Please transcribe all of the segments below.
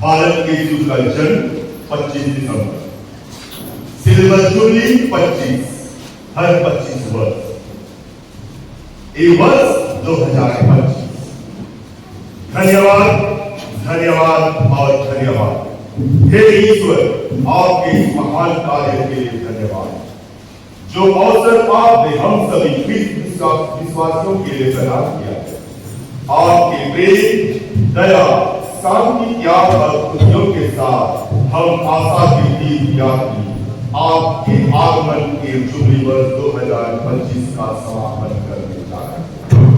भारत के यीशु का जन्म 25 दिसंबर, सिल्वर जुबली 25, हर 25 वर्ष, ये वर्ष 2025। धन्यवाद, धन्यवाद और धन्यवाद हे ईश्वर, आपके इस महान कार्य के लिए धन्यवाद, जो अवसर आपने हम सभी विश्वासियों के लिए प्रदान किया है। आपके प्रेम, दया, शांति, त्याग और खुशियों के साथ हम आशा की दीप यात्री आपके आगमन के जुबली वर्ष 2025 का समापन करने जा रहे हैं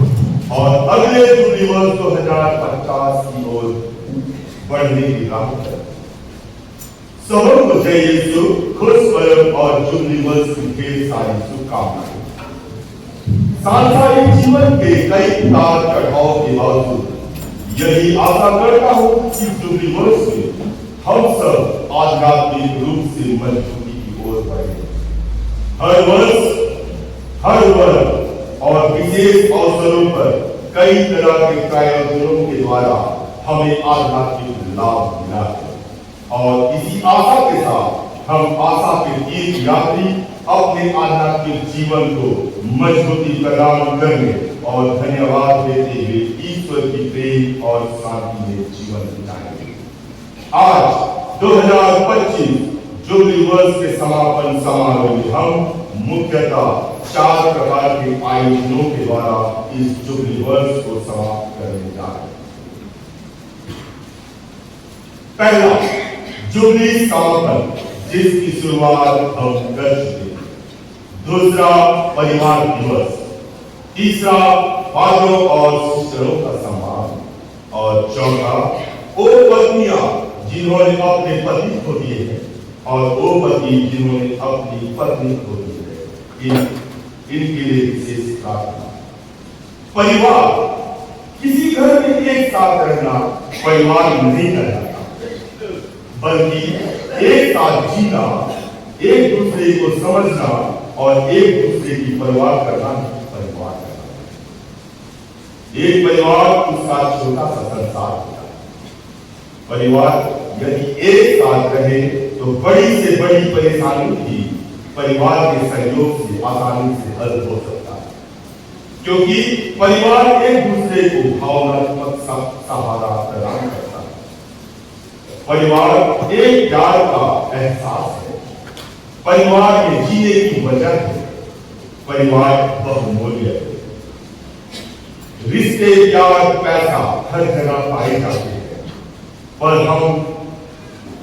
और अगले जुबली वर्ष 2050 की ओर बढ़ने की राह पर सबको जय यीशु, खुश पर्व और जुबली वर्ष की ढेर सारी शुभकामनाएं। सांसारिक जीवन के कई उतार चढ़ाव के बावजूद यही आशा करता हूं कि जुबली वर्ष में हम सब आध्यात्मिक रूप से मजबूती की ओर बढ़े। हर वर्ष और विशेष अवसरों पर कई तरह के प्रायोजनों के द्वारा हमें आध्यात्मिक लाभ मिला है और इसी आशा के साथ हम आशा के तीर्थ यात्री अपने आध्यात्मिक जीवन को मजबूती प्रदान करने और धन्यवाद देते हुए ईश्वर की प्रेम और शांति में जीवन बिताएंगे। आज 2025 जुबली वर्ष के समापन समारोह में हम मुख्यतः 4 प्रकार के आयोजनों के द्वारा इस जुबली वर्ष को समाप्त करने जा रहे हैं। पहला, जुबली समापन, जिसकी शुरुआत हम कर चुके हैं। दूसरा, परिवार दिवस। तीसरा, फादरों और सिस्टरों का सम्मान। और चौथा, वो पत्नियां जिन्होंने अपने पति खो दिए हैं और वो पति जिन्होंने अपनी पत्नी खो दी है, इनके लिए विशेष प्रार्थना। परिवार, किसी घर में एक साथ रहना परिवार नहीं कहलाता, बल्कि एक साथ जीना, एक दूसरे को समझना और एक दूसरे की परवाह करना परिवार कहलाता है। एक परिवार उसका छोटा सा संसार होता है। परिवार यदि एक साथ रहे तो बड़ी से बड़ी परेशानी भी परिवार के सहयोग से आसानी से हल हो सकता है, क्योंकि परिवार एक दूसरे को भावनात्मक सहारा प्रदान करता है। परिवार एक प्यार का एहसास है, परिवार के जीने की वजह है, परिवार बहुमूल्य है। रिश्ते, प्यार, पैसा हर जगह पाए जाते हैं, पर हम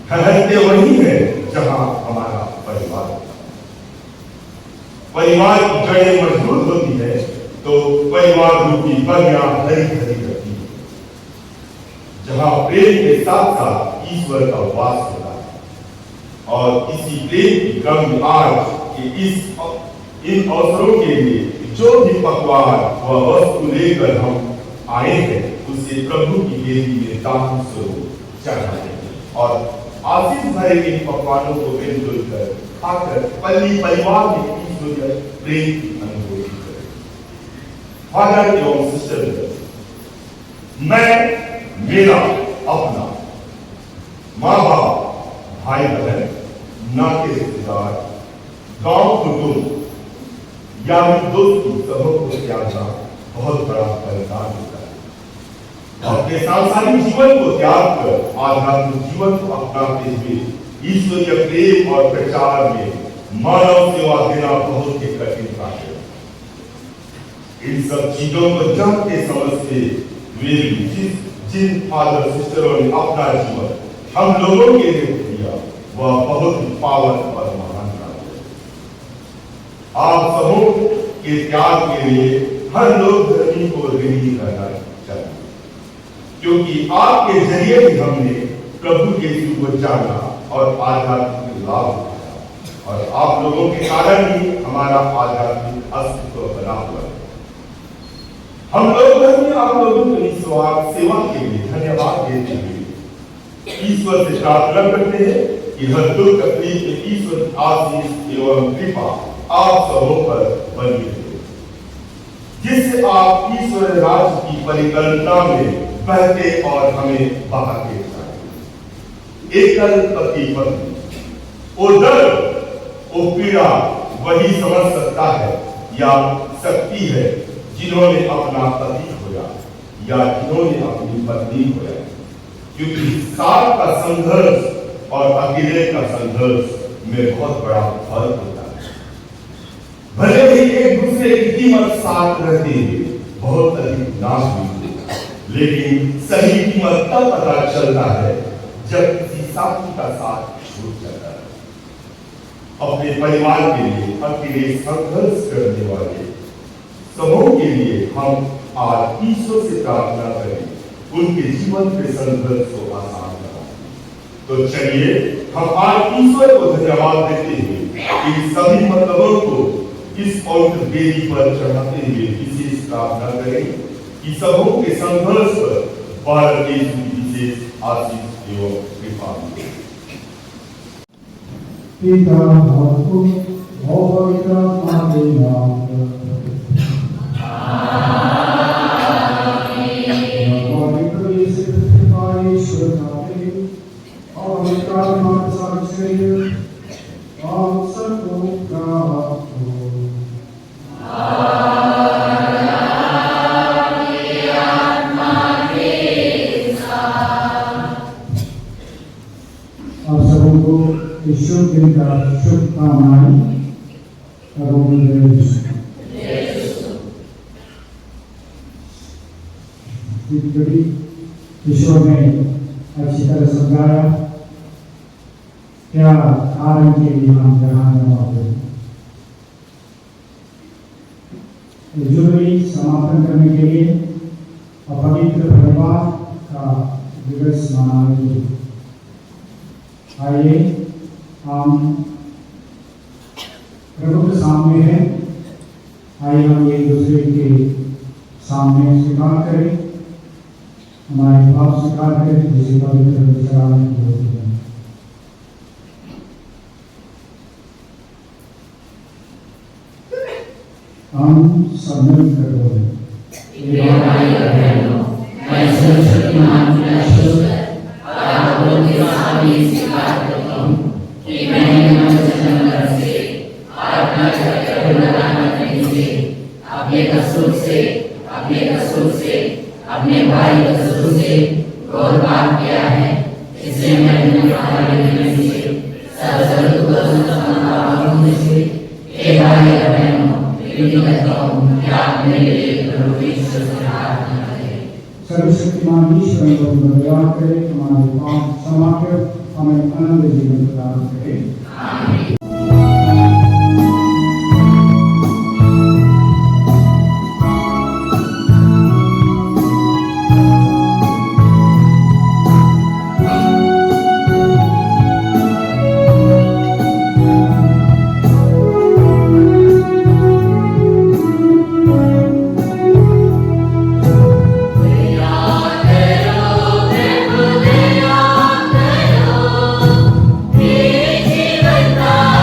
ठहरते वही है जहां हमारा परिवार है। परिवार की जड़ें मजबूत होती है तो परिवार रूपी बगियां हरी भरी रहती है, जहां प्रेम के साथ साथ ईश्वर का वास होता है। और इसी प्रेम की क्रम में आज के इन अवसरों के लिए जो भी पकवान व वस्तु लेकर हम आए हैं, उसे प्रभु की वेदी में दान स्वरूप चढ़ाते हैं और आशीष भरे इन पकवानों को मिलजुल कर खाकर पल्ली परिवार में ईश्वर प्रेम की अनुभूति करें। फादर एवं सिस्टर, मैं, मेरा अपना माँ बाप, भाई बहन, नाते रिश्तेदार, गांव कुटुंब या दोस्ती सबों को त्यागना बहुत बड़ा बलिदान होता है। अपने सांसारिक जीवन को त्याग कर आध्यात्मिक जीवन को अपनाते हुए ईश्वरीय प्रेम और प्रचार में मानव सेवा देना बहुत ही कठिन कार्य है। इन सब चीजों को जानते समझते हुए जिन फादर सिस्टरों ने अपना जीवन हम लोगों के लिए दिया, वह बहुत ही पावन और महान कार्य है। आप सबों के त्याग के लिए हर लोग धर्मी को ऋणी करना चाहिए, क्योंकि आपके जरिए ही हमने प्रभु के यीशु को जाना और आध्यात्मिक लाभ उठाया और आप लोगों के कारण ही हमारा आध्यात्मिक अस्तित्व बना हुआ है। हम लोग आप लोगों की सेवा के लिए धन्यवाद देते हुए ईश्वर से प्रार्थना करते हैं कि हर दुख तकलीफ में ईश्वर की आशीष एवं कृपा आप सबों पर बनी रहे, जिससे आप ईश्वर राज्य की परिकल्पना में बहते और हमें बहाते जाए। एकल पति पत्नी, वो दर्द, वो पीड़ा वही समझ सकता है या सकती है जिन्होंने अपना पति खोया या जिन्होंने अपनी पत्नी खोया, क्योंकि साथ का संघर्ष और अकेले का संघर्ष में बहुत बड़ा फर्क होता है। भले ही एक दूसरे की कीमत साथ रहते हुए बहुत अधिक नाश हुई, लेकिन सही कीमत तब पता चलता है जब किसी साथी का साथ छूट जाता है। अपने परिवार के लिए अकेले संघर्ष करने वाले सबों के लिए हम आज ईश्वर से प्रार्थना करें, उनके जीवन के संघर्ष को आसान बनाएं। तो चलिए हम आज ईश्वर को धन्यवाद देते हुए इन सभी मतलबों को इस पवित्र वेदी पर चढ़ाते हुए विशेष प्रार्थना करें कि सबों के संघर्ष पर बालक यीशु की विशेष आशीष एवं कृपा मिले। पिता और पुत्र और पवित्र आत्मा के नाम पर पवित्र यीशु का ईश्वर का प्रेम और पवित्र आत्मा के साथ शरीर और सबको प्राप्त हो। आप सबों को ईश्वर दिन का शुभकामनाएं ईश्वर ने अच्छी तरह समझाया क्या कारण के लिए हम जहाँ जुबली समापन करने के लिए पवित्र परिवार का दिवस मनाएंगे। आइए हम प्रभु के सामने हैं, आइए हम एक दूसरे के सामने स्वीकार करें, हमारे भाव स्वीकार करें जिसे पवित्र विचार होती है। हम सब मिलकर बोलें। मैं सर्वशक्तिमान का शुक्र आपको के सामने स्वीकार करता हूँ कि मैंने मन वचन से अपना अपने कसूर से अपने भाई कसूर से और पाप किया है, इसलिए मैं सर्वशक्तिमान ईश्वर को दया करे, हमारे पाप क्षमा कर हमें अनंत जीवन प्रदान करे। आमीन। जीवन का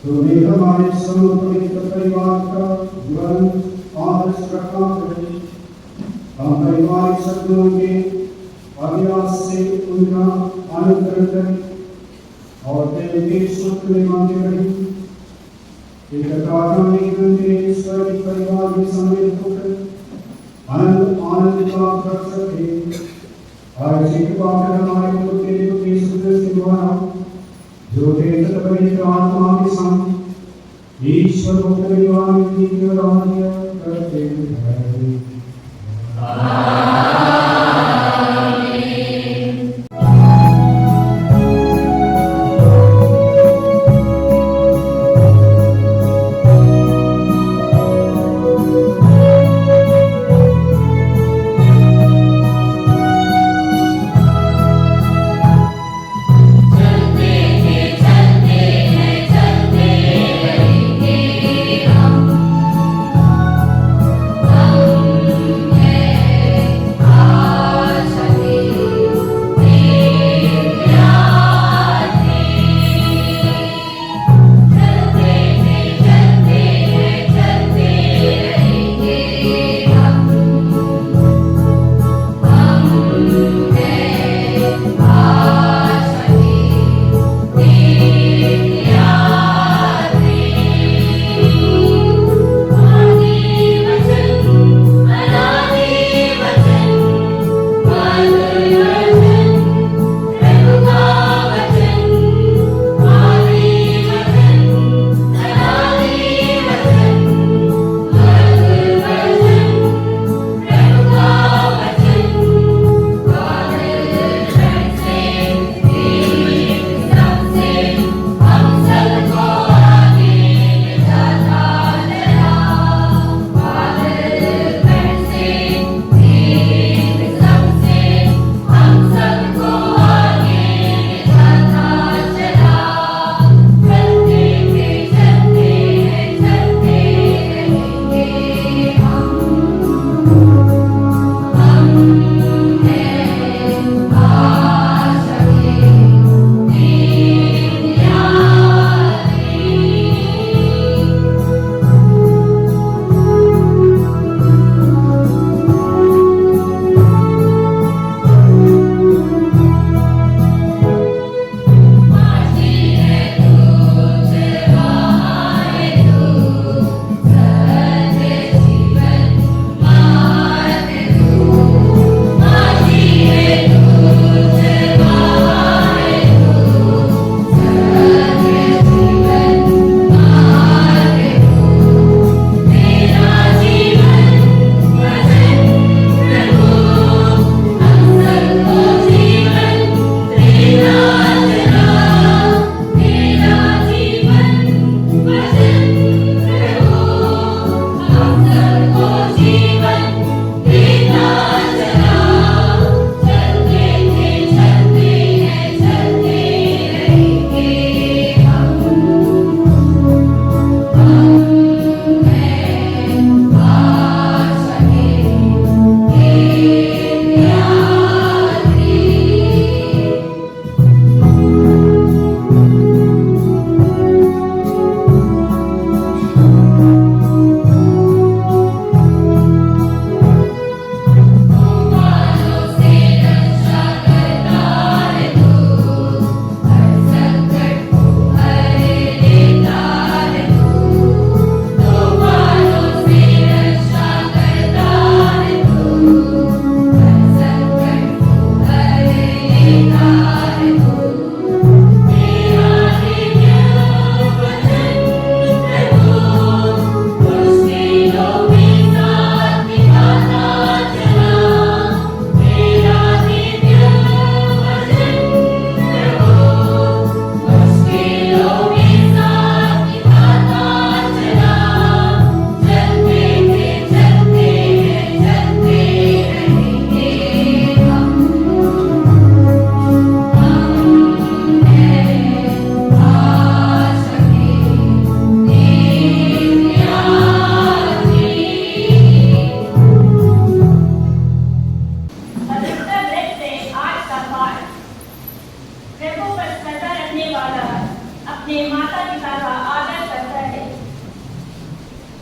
तूने हमारे समर्पित परिवार का जीवन आदर्श रखा है। हम परिवार सदनों के अभ्यास से उनका अनुकरण करें और तेरे सुख में मांगे रहे। ईश्वर परिवार में सम्मिलित होकर आनंद प्राप्त कर सके। और इसी कृपा कर हमारे पुत्र यीशु क्रिस्त के द्वारा जो देवता पवित्र आत्मा के संग ईश्वर को परिवार की राज्य करते हैं। हम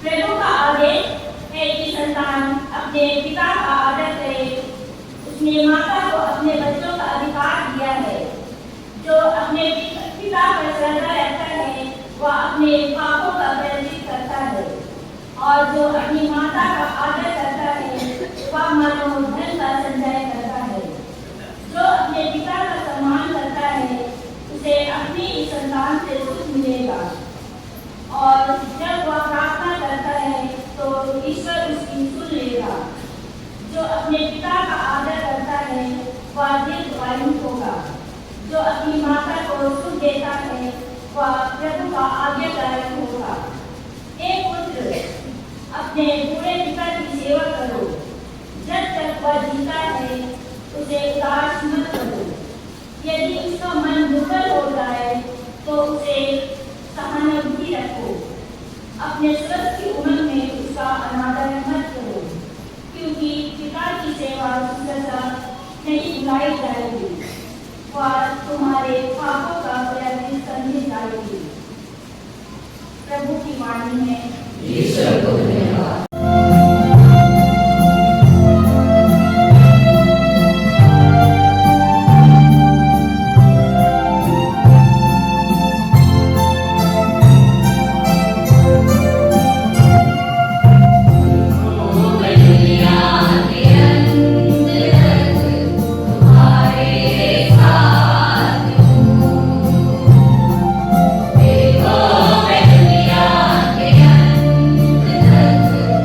प्रभु का आदेश है कि संतान अपने पिता का आदर करे। उसने माता को अपने बच्चों का अधिकार दिया है। जो अपने पिता पर श्रद्धा रखता है वह अपने पापों का प्रायश्चित करता है, और जो अपनी माता का आदर करता है वह मानो धन का संचय करता है। जो अपने पिता का सम्मान करता है उसे अपनी इस संतान से सुख मिलेगा, और जब वह प्रार्थना करता है तो ईश्वर उसकी सुन लेगा। जो अपने पिता का आदर करता है वह दीर्घायु होगा। जो अपनी माता को सुख देता है वह प्रभु का आज्ञाकारी होगा। हे पुत्र, अपने बूढ़े पिता की सेवा करो। जब तक वह जीता है उसे उदास मत करो। यदि उसका मन दुर्बल हो जाए तो उसे सहानुभूति रखो। अपने स्वस्थ की उम्र में उसका अनादर मत करो, क्योंकि पिता की सेवा सुंदरता नहीं भुलाई जाएगी, वह तुम्हारे पापों का प्रायश्चित करने जाएगी। प्रभु की वाणी है। ईश्वर को धन्यवाद। Thank you.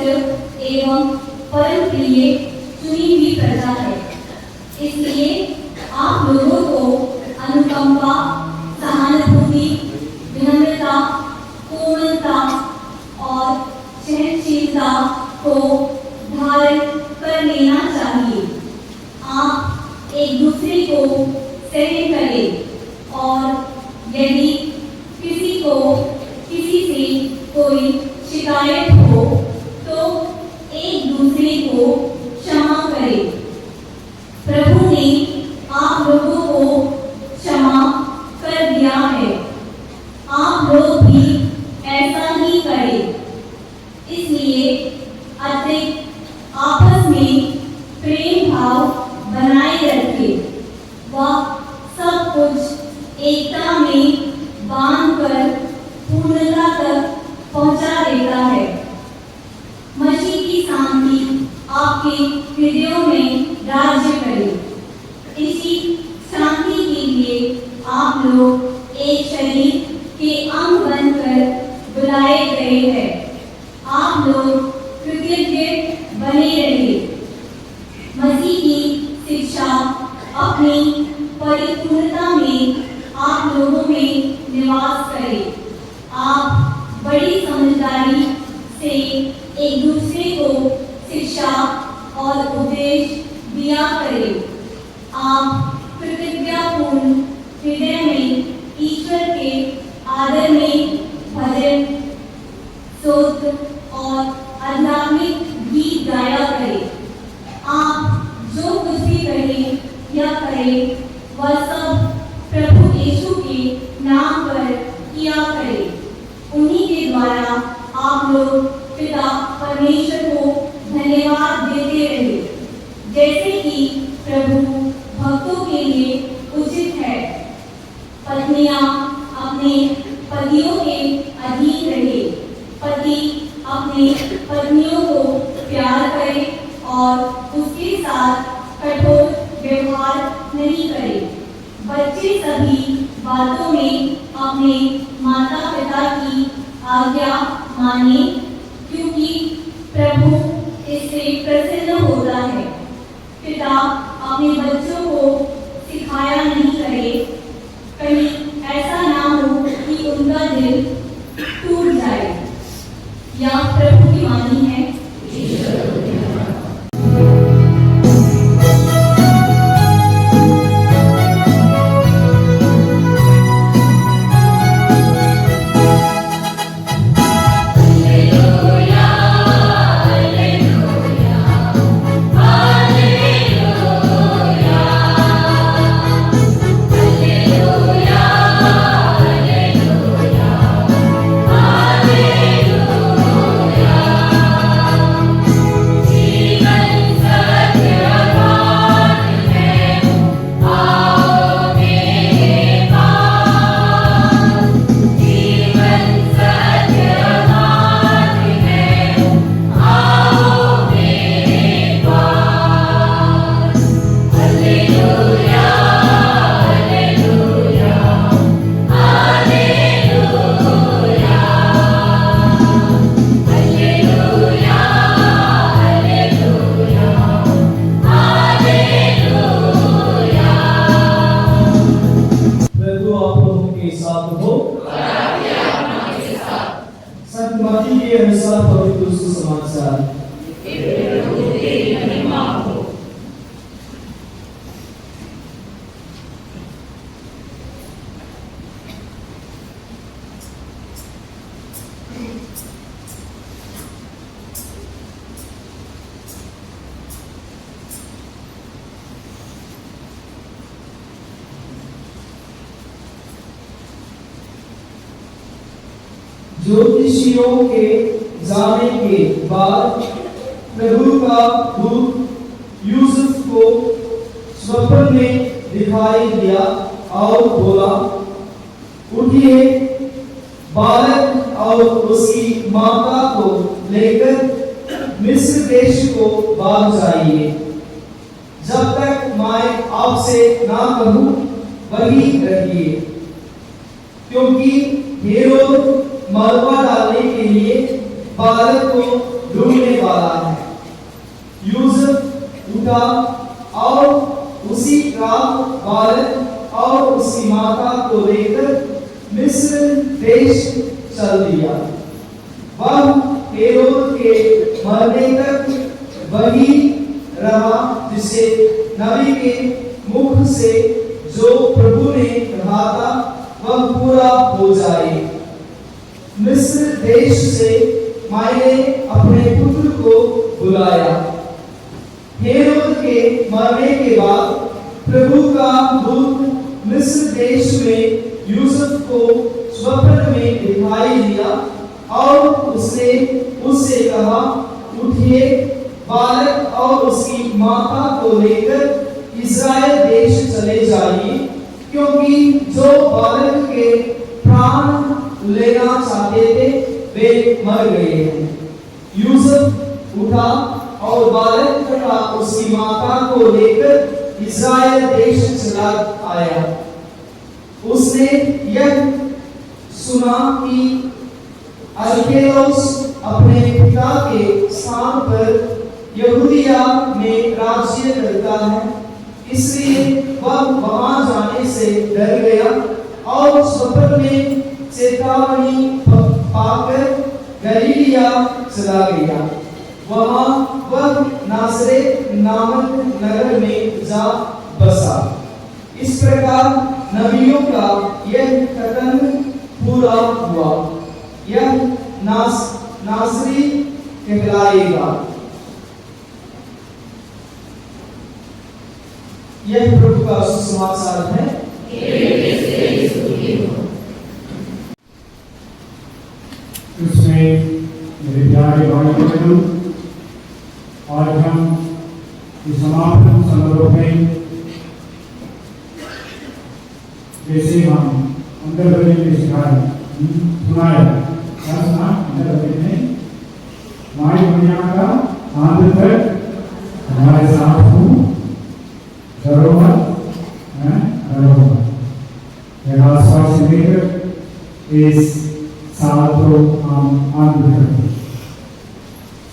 एवं परम प्रिय चुनी हुई प्रजा है। इसलिए आप लोगों को अनुकंपा, सहानुभूति, विनम्रता, कोमलता और सहनशीलता को धारण कर लेना चाहिए। आप एक दूसरे को सहन करें और यदि किसी को किसी से कोई शिकायत हो तो एक दूसरे को क्षमा करें। प्रभु ने आप लोगों को क्षमा कर दिया है, आप लोग भी ऐसा ही करें। इसलिए अतिरिक्त आपस में प्रेम भाव बनाए रखें। वह सब कुछ एकता में बांधकर पूर्णता तक पहुंचा देता है। मसीह की शांति आपके हृदयों में राज्य करे। इसी शांति के लिए आप लोग एक शरीर के अंग बनकर बुलाए गए हैं। आप लोग कृतज्ञ बने रहे। मसीह की शिक्षा अपनी परिपूर्णता में आप लोगों में निवास करे। आप बड़ी समझदारी से एक दूसरे को शिक्षा और उपदेश दिया करें। आप कृतज्ञतापूर्ण हृदय में ईश्वर के आदर में भजन, स्तोत्र और आध्यात्मिक गीत गाया करें। आप जो कुछ भी करें या करें वह सब प्रभु यीशु के नाम पर किया करें। उन्हीं के द्वारा आप लोग पिता परमेश्वर को धन्यवाद देते रहे, जैसे कि प्रभु भक्तों के लिए उचित है। पत्नियां अपने पतियों के अधीन रहे। पति अपने पत्नियों को प्यार करे और उसके साथ कठोर व्यवहार नहीं करे। बच्चे सभी बातों में अपने माता पिता की आज्ञा माने, क्योंकि प्रभु इससे प्रसन्न होता है। पिता अपने बच्चों को सिखाया नहीं करे, कहीं ऐसा ना हो कि उनका दिल टूट जाए। या प्रभु की वाणी है। ज्योतिषियों के जाने के बाद प्रभु का दूत यूसुफ को स्वप्न में दिखाई दिया और बोला, उठिए, बालक और उसकी माता को लेकर मिस्र देश को भाग जाइए। जब तक मैं आपसे ना कहूं वहीं रहिए, क्योंकि हेरोद मरवा डालने के लिए बालक को ढूंढने पिता और उसी का बालक और उसकी माता को लेकर मिस्र देश चल दिया। वह हेरोद के मरने तक वही रहा जिसे नबी के मुख से जो प्रभु ने कहा था वह पूरा हो जाए। मिस्र देश से मैंने अपने पुत्र को बुलाया। हेरोद के मरने के बाद प्रभु का दूत मिस्र देश में यूसुफ को स्वप्न में दिखाई दिया और उसने उससे कहा, उठिए, बालक और उसकी माता को लेकर इस्राएल देश चले जाइए, क्योंकि जो बालक के प्राण लेना चाहते थे वे मर गए हैं। यूसुफ उठा और बालक तथा उसकी माता को लेकर इस्राएल देश चला आया। उसने यह सुना कि अरकेलोस अपने पिता के स्थान पर यहूदिया में राज्य करता है, इसलिए वह वहां जाने से डर गया और स्वप्न में चेतावनी पाकर गलीलिया चला गया। वहां वह नासरेत नामक नगर में जा बसा। इस प्रकार नबियों का यह कथन पूरा हुआ, यह नासरी कहलाएगा। यह प्रभु का सुसमाचार है। उसमें मेरे प्यारे भाई बहनों, आज हम इस समापन समारोह में जैसे हम अंदर बने में सुनाया क्या सुना अंदर बने में माई दुनिया का आनंद तक हमारे साथ हूँ धरोहर आसपास लेकर इस साल को हम आनंद करते हैं,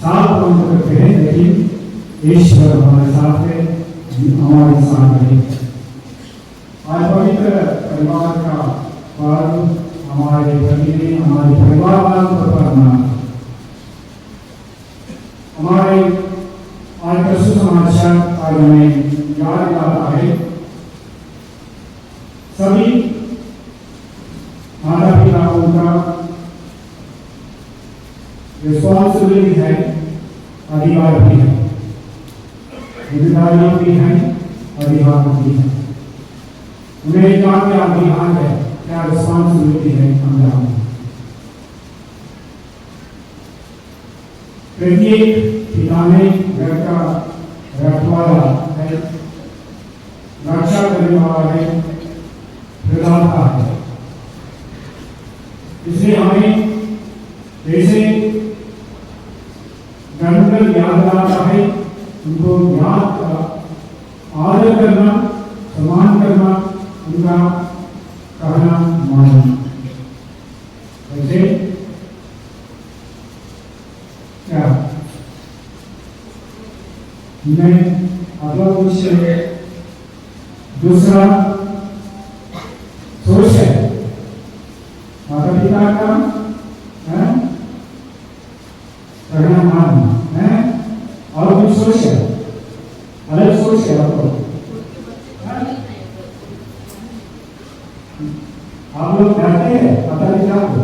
साल को आनंद करते हैं, लेकिन ईश्वर हमारे साथ है, हमारे साथ है। आज पवित्र परिवार का पर्व हमारे भगिनी हमारे परिवार वालों का पर्व हमारे आज का सुसमाचार आज हमें याद दिलाता है। सभी माता पिताओं का रिस्पॉन्सिबिलिटी है, अधिकार भी है, जिम्मेदारियां भी हैं, अधिकार भी है। उन्हें क्या क्या अधिकार है, क्या रिस्पॉन्सिबिलिटी है अंजाम। प्रत्येक पिता ने घर का रखवाला है, रक्षा करने वाला है, प्रदाता है। इसलिए हमें जैसे गणतंत्र याद दिलाता है, उनको याद आदर करना, सम्मान करना, उनका कहना मानना। वैसे क्या मैं अगला कुछ दूसरा सोच है माता पिता का कहना मानना है, और कुछ सोच है, अलग सोच है। आप लोग डरते हैं माता पिता को,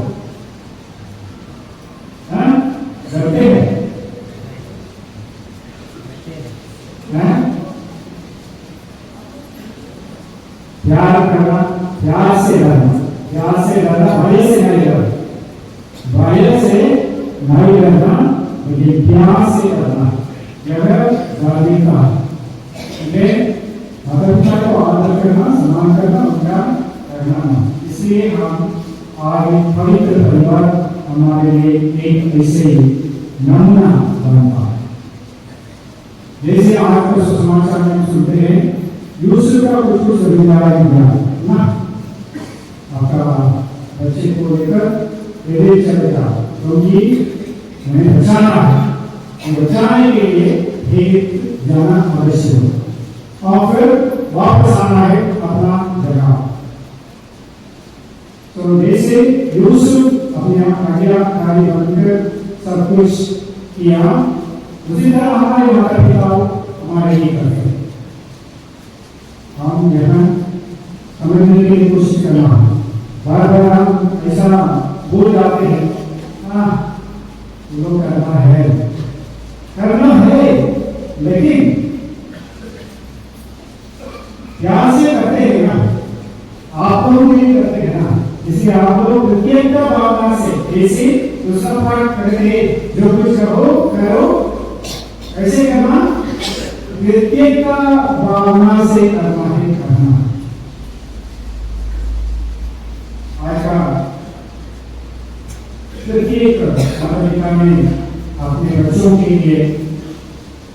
डरते हैं, प्यार करना, प्यार से डरना, प्यार से डरना, भय से नहीं डरना, भय से नहीं डरना, लेकिन प्यार से डरना, यह गांधी का है। माता पिता को आदर करना, सम्मान करना, उनका करना। इसलिए हम आज पवित्र परिवार हमारे लिए एक ऐसे नमूना बनता है। जैसे आज का सुसमाचार में सुनते हैं, यूसुफ का कुछ जिम्मेदारी ना, आपका बच्चे को लेकर विदेश चले जाओ, क्योंकि हमें बचाना है। बचाने के लिए भीग जाना आवश्यक है और फिर वापस आना है अपना जगह। तो जैसे यूसुफ अपने आज्ञाकारी बनकर सब कुछ किया, उसी तरह हमारे माता पिता हमारे लिए करते हैं। हम यहाँ समझने की कोशिश करना, बार बार हम ऐसा बोल जाते हैं, वो करना है, लेकिन प्यार से करते हैं ना, आप लोग नहीं करते हैं ना, इसलिए आप लोग प्रत्येकता भावना से जैसे दूसरा पाठ करके जो कुछ करो ऐसे करना, प्रत्येकता भावना से करना है करना। आज का प्रत्येक माता-पिता ने अपने बच्चों के लिए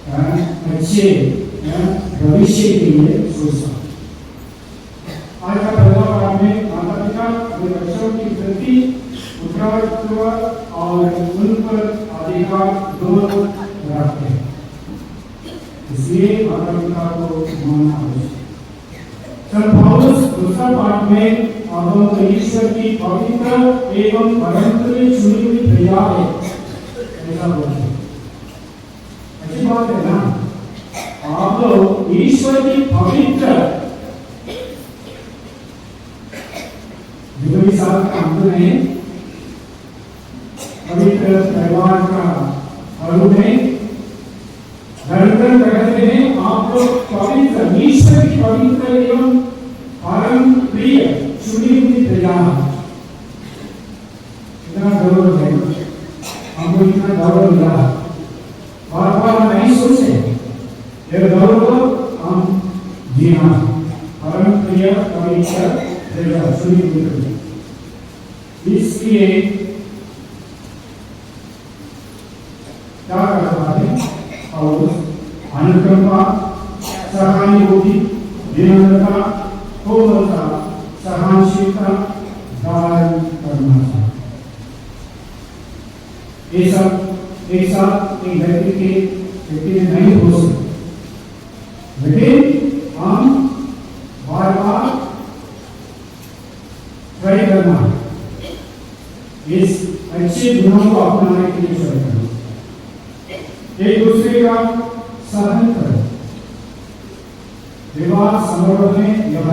अच्छे भविष्य के लिए सोचा। आज का पहला पाठ में माता-पिता अपने बच्चों की प्रति उत्तरदायित्व और उन पर अधिकार दोनों रखते हैं, इसलिए माता-पिता को मानना आवश्यक है। संत पौलुस दूसरा पाठ में हम तो ईश्वर की पवित्र एवं परंतु चुनी हुई प्रजा है ऐसा बोलते हैं। अच्छी बात है ना, आप लोग ईश्वर की पवित्र, जुबली साल का अंत में पवित्र परिवार का पर्व में धर्म कहते हैं, आप लोग पवित्र, ईश्वर की पवित्र एवं परम प्रिय चुनी हुई प्रजा। इतना गौरव है, हमको इतना गौरव मिला, बार बार नहीं सोचे, यह गौरव हम जीना, परम प्रिय पवित्र प्रजा चुनी हुई प्रजा। इसलिए क्या करता है और अनुकंपा, सहानुभूति, विनम्रता, कोमलता, सहनशीलता धारण करना चाहिए। ये सब एक साथ एक व्यक्ति में नहीं हो सकते, लेकिन हम बार बार ट्राई करना, इस अच्छे गुणों को अपनाने के लिए ट्राई करना, एक दूसरे का सहन करें। विवाह समारोह में यह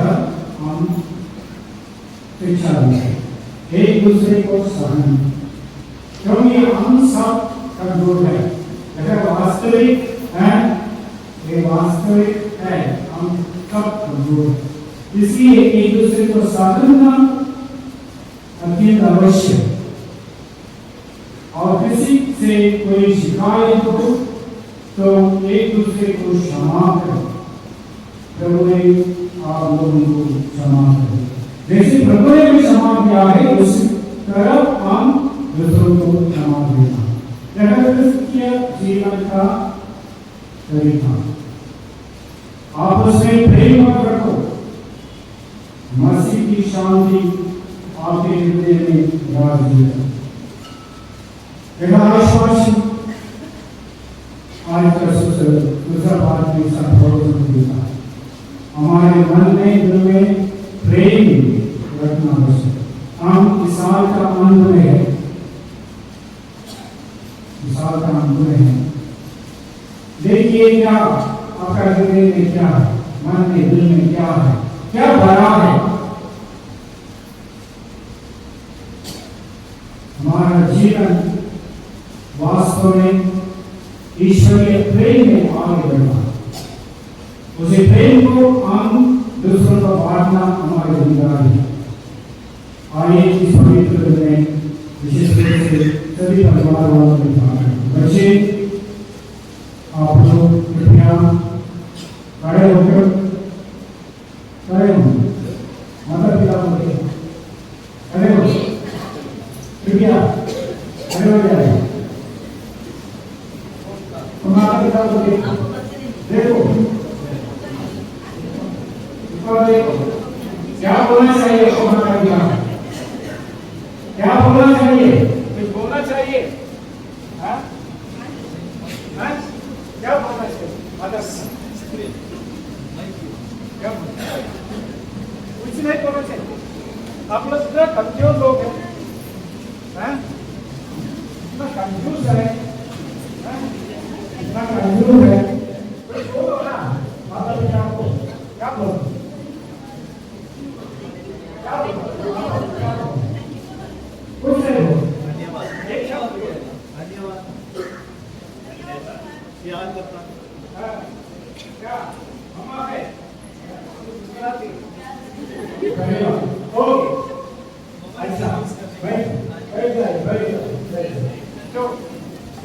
हम शिक्षा दें, एक दूसरे को सहन, क्योंकि हम सब कमजोर है, अगर वास्तविक है, ये वास्तविक है, हम सब कमजोर, इसलिए एक दूसरे को सहना अत्यंत आवश्यक। और किसी से कोई शिकायत हो तो एक दूसरे को क्षमा करें, प्रभु ने आप लोगों को क्षमा करें, जैसे प्रभु ने भी क्षमा किया है उस तरफ हम दूसरों को क्षमा देना, यह क्रिस्तीय जीवन का तरीका। आपस में प्रेम मत रखो, मसीह की शांति आपके हृदय में राज करे। आश्वासन आज का दूसरा बात में देता है, हमारे मन में दिल में प्रेम रखना आवश्यक। हम इस साल का अंत में है, इस साल का अंत में है, देखिए क्या आपका हृदय में क्या है, मन में दिल में क्या है, क्या भरा है। हमारा जीवन वास्तव में ईश्वरीय प्रेम में आगे बढ़ना, उसे प्रेम को हम दूसरों को बांटना हमारे जिम्मेदारी है। आइए इस पवित्र दिन में विशेष रूप से सभी परिवार वालों के साथ बच्चे आप लोग कृपया खड़े होकर माता पिता को खड़े हो, कृपया खड़े हो जाए, माता पिता को देखो, क्या बोलना चाहिए, क्या बोलना चाहिए, कुछ बोलना चाहिए, क्या बोलना चाहिए। कुछ नहीं बोलो से आप लोग इतना कंफ्यूज लोग हैं, इतना कंफ्यूज है, इतना कंफ्यूज है। कोई बोलो ना, माता पिता को क्या बोलो, क्या बोलो, कुछ नहीं बोलो। एक शब्द बोलो, धन्यवाद। याद करता क्या मम्मा है ओके अच्छा तो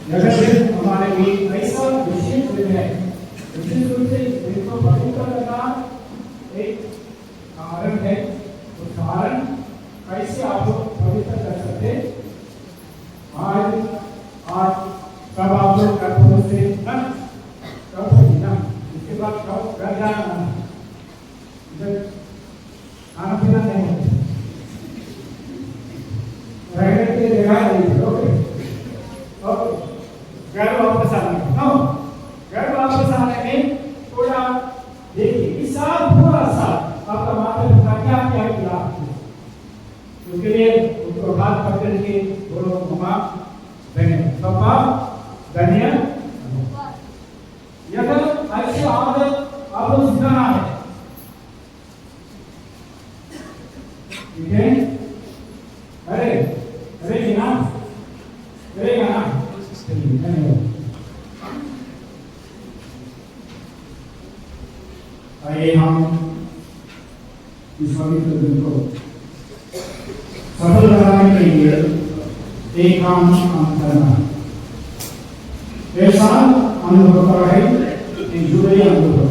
नगर हमारे लिए ऐसा विशेष दिन है, विशेष रूप से इसको पवित्र करना एक कारण है। उस कारण कैसे आप लोग पवित्र कर सकते आज कब आप लोग कर पहुंचते ना इसके बाद कब घर जाना खाना पीना नहीं होता रहने के लिए जगह नहीं। ओके घर वापस आने घर वापस आने में थोड़ा देखिए इस साल पूरा साल आपका माता पिता क्या क्या किया उसके लिए उनको हाथ पकड़ के बोलो मम्मा धन्यवाद, पापा धन्यवाद। यदि ऐसी आदत आप लोग सीखना है, ठीक है? अरे करेगा ना धन्यवाद। आइए हम इस पवित्र दिन को सफल बनाने के लिए एक काम करना ऐसा अनुभव होता है कि जुड़े अनुभव,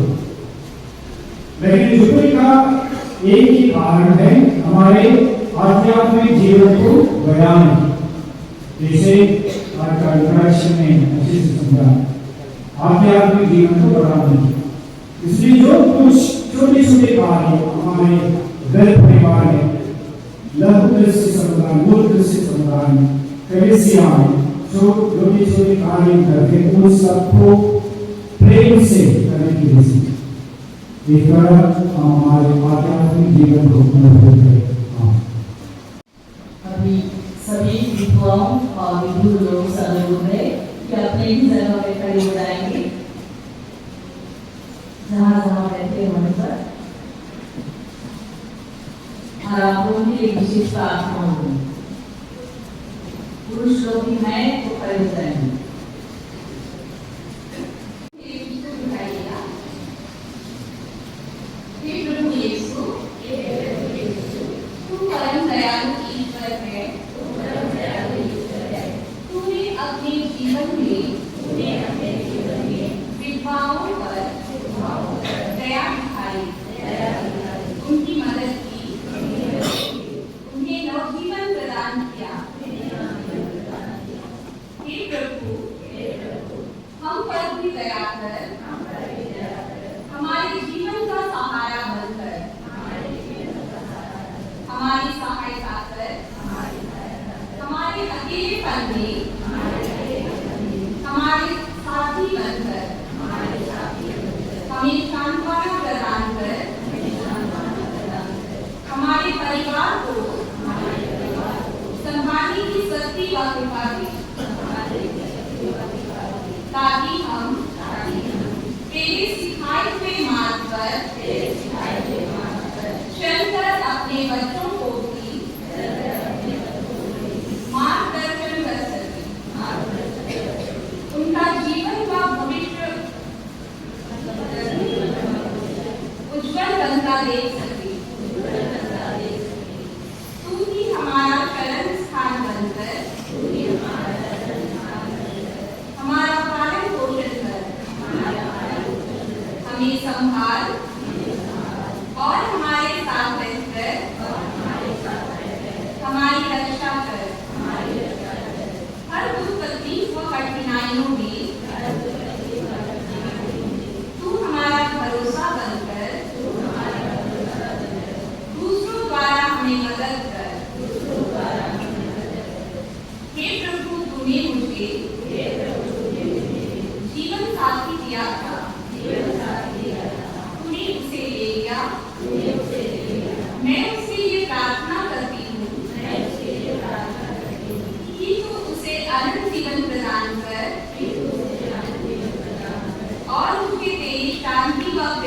लेकिन जुड़े का एक ही कारण है हमारे आध्यात्मिक जीवन को बढ़ाने। जैसे आज का इंट्रोडक्शन में अच्छे से समझा, आध्यात्मिक जीवन को बढ़ाने। इसलिए जो कुछ छोटे छोटे कार्य हमारे घर परिवार में लघु कृषि समुदाय, मूल कृषि समुदाय में कलेसिया में जो छोटे छोटे कार्य करके उन सबको प्रेम से करने की विधि एक हमारे आध्यात्मिक जीवन को मजबूत करें। अभी सभी विद्वान और विद्युत लोग अनुरोध है कि अपने ही जगह पे खड़े हो जाएंगे, जहाँ जहाँ बैठे होने पर, और आप लोगों की एक विशेष प्रार्थना होगी। पुरुष लोग भी हैं तो खड़े हो जाएंगे। ताकि हम तेरे सिखाए हुए मार्ग पर चलकर अपने बच्चों को भी मार्गदर्शन कर सकें, उनका जीवन का भविष्य उज्जवल बनता देख सके। तू ही हमारा शरण स्थान बनकर हमारा पालन पोषण कर, हमें संभाल और हमारे साथ रहकर हमारी रक्षा कर। हर दुख तकलीफ व कठिनाइयों में तू हमारा भरोसा बनकर दूसरों द्वारा हमें मदद कर। हे प्रभु, तूने मुझे जीवन साथी दिया था,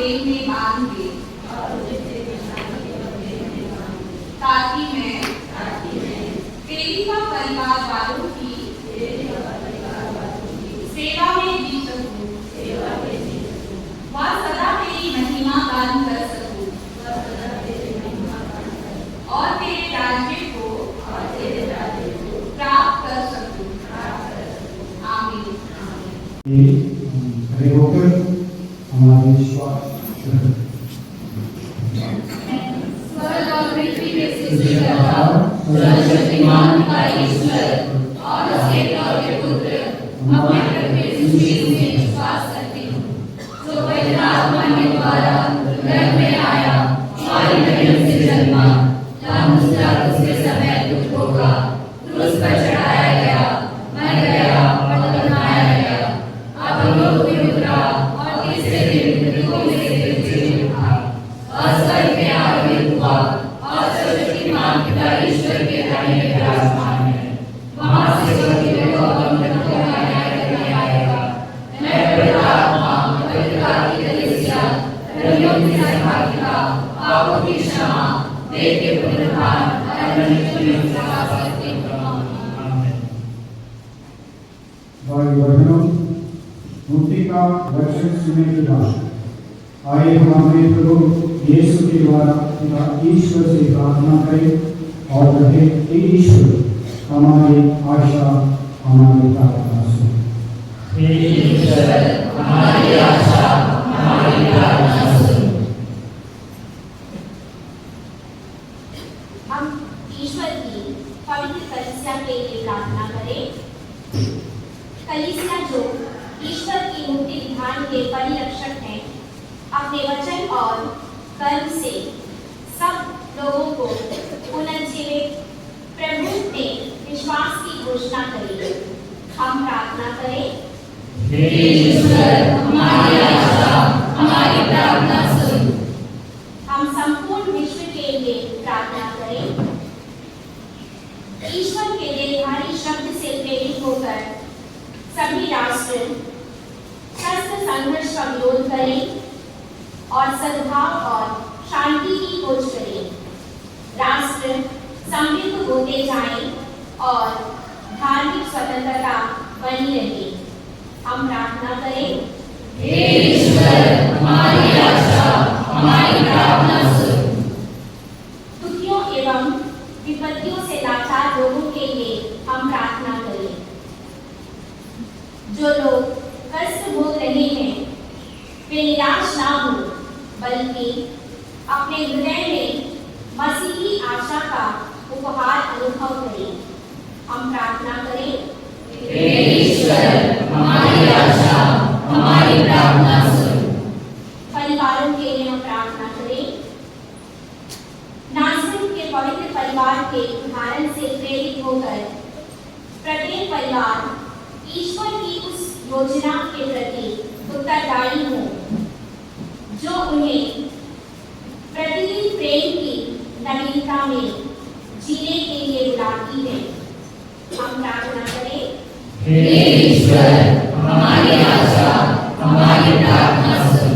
प्रेम में बांध दे, ताकि मैं तेरी व परिवार वालों की सेवा में जी सकूं, वह सदा तेरी महिमा गान कर सकूं और तेरे राज्य को प्राप्त कर सकूं। आमीन। खड़े होकर हमारे विश्वास स्वर्ग और पृथ्वी में सृष्टि करता सर्वशक्तिमान का ईश्वर और उसके प्यारे पुत्र अपने प्रभु यीशु में विश्वास करती हूँ, जो पवित्र आत्मा के द्वारा गर्भ में आया, हमारी मरियम से जन्मा, लांगूस पिलातुस के समय दुख भोगा, क्रूस पर चढ़ाया गया, मर गया और दफनाया गया, अब लोक में उतरा और तीसरे दिन मृतकों में से जी उठा, और स्वर्ग में आरोहित हुआ और सर्वशक्तिमान पिता ईश्वर के दाहिने विराजमान है। वहाँ से जीवित और मृतकों का न्याय करने आएगा। मैं पवित्र आत्मा, पवित्र की कलीसिया, धर्मियों की सहभागिता, पापों की क्षमा, देह के पुनरुत्थान और मृत्यु में विश्वास करती हूँ। आमीन। भाई बहनों, मुक्ति का वचन सुनने के बाद आइए हम अपने प्रभु यीशु के द्वारा पिता ईश्वर से प्रार्थना करें और कहें कि ईश्वर हमारी आशा, हमारी प्रार्थना सुन। ईश्वर हमारी आशा, हमारी प्रार्थना सुन। हम ईश्वर की पवित्र कलीसिया के लिए प्रार्थना करें। कलीसिया जो ईश्वर की मुक्ति विधान के परिरक्षक हैं, अपने वचन और कर्म से सब लोगों को पुनर्जीवित प्रभु में विश्वास की घोषणा करें। हम प्रार्थना करें। ईश्वर हमारी आशा, हमारी प्रार्थना सुन। हम संपूर्ण विश्व के लिए प्रार्थना करें। ईश्वर के देहधारी शब्द से प्रेरित होकर सभी राष्ट्र शस्त्र संघर्ष का विरोध करें और सद्भाव और शांति की खोज करें। राष्ट्र समृद्ध होते जाएं और धार्मिक स्वतंत्रता बनी रहे। हम प्रार्थना करें। ईश्वर हमारी आशा, हमारी प्रार्थना सुन। दुखियों एवं विपत्तियों से लाचार लोगों के लिए हम प्रार्थना करें। जो लोग कष्ट भोग रहे हैं, वे निराश ना हो, बल्कि अपने हृदय में मसीही आशा का उपहार अनुभव करें। हम प्रार्थना करें। ईश्वर हमारी आशा, हमारी प्रार्थना सुन। परिवारों के लिए हम प्रार्थना करें। नासरत के पवित्र परिवार के उदाहरण से प्रेरित होकर प्रत्येक परिवार ईश्वर की उस योजना के प्रति उत्तरदायी हो जो उन्हें प्रतिदिन प्रेम की नवीनता में जीने के लिए बुलाती है। हम प्रार्थना करें। ईश्वर हमारी आशा, हमारी प्रार्थना सुन।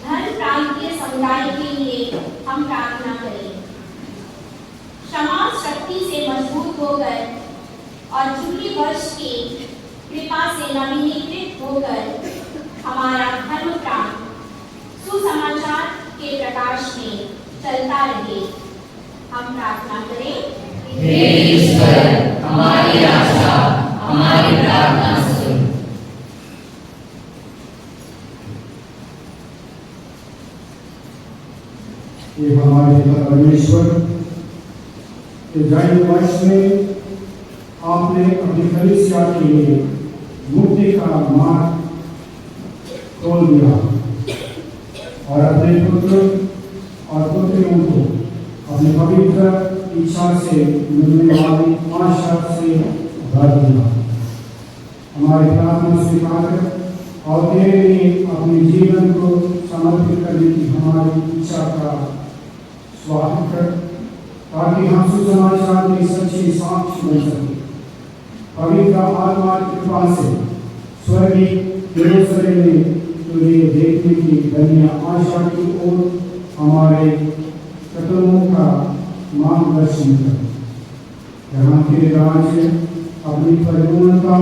धर्म प्रांतीय समुदाय के लिए हम प्रार्थना करें। क्षमा शक्ति से मजबूत होकर और जुबली वर्ष की कृपा से नवीनीकृत होकर हमारा धर्म प्राण सुसमाचार के प्रकाश में चलता रहे। हम प्रार्थना करें। ईश्वर हमारी आशा, हमारी प्रार्थना सुन। ये हमारे पिता परमेश्वर के जन्म वर्ष में आपने अपनी कलीसिया के लिए मुक्ति का मार्ग खोल दिया और अपने पुत्र और पुत्रियों को अपने पवित्र इच्छा से मिलने वाली आशा से भर दिया। हमारी प्रार्थना स्वीकार कर और तेरे लिए अपने जीवन को समर्पित करने की हमारी इच्छा का स्वागत कर, ताकि हम सुसमाचार के सच्चे साक्ष्य बन सकें। पवित्र आत्मा की कृपा से स्वर्गीय यरूशलेम में तुझे देखने की धन्य आशा की ओर हमारे कदमों का मार्गदर्शन कर। यहाँ तेरे राज्य अपनी परिपूर्णता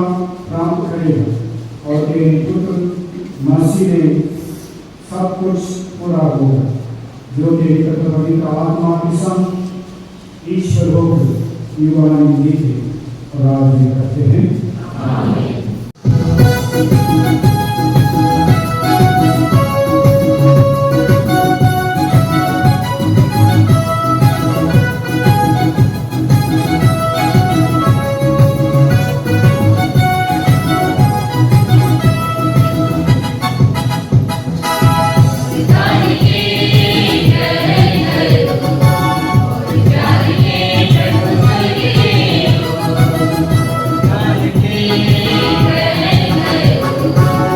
प्राप्त करेगा और तेरे पुत्र मसीह में सब कुछ पूरा होगा, जो तेरे तत्वपति का आत्मा के संग ईश्वर होकर युवान जीते और राज्य करते हैं। आमीन। Amen.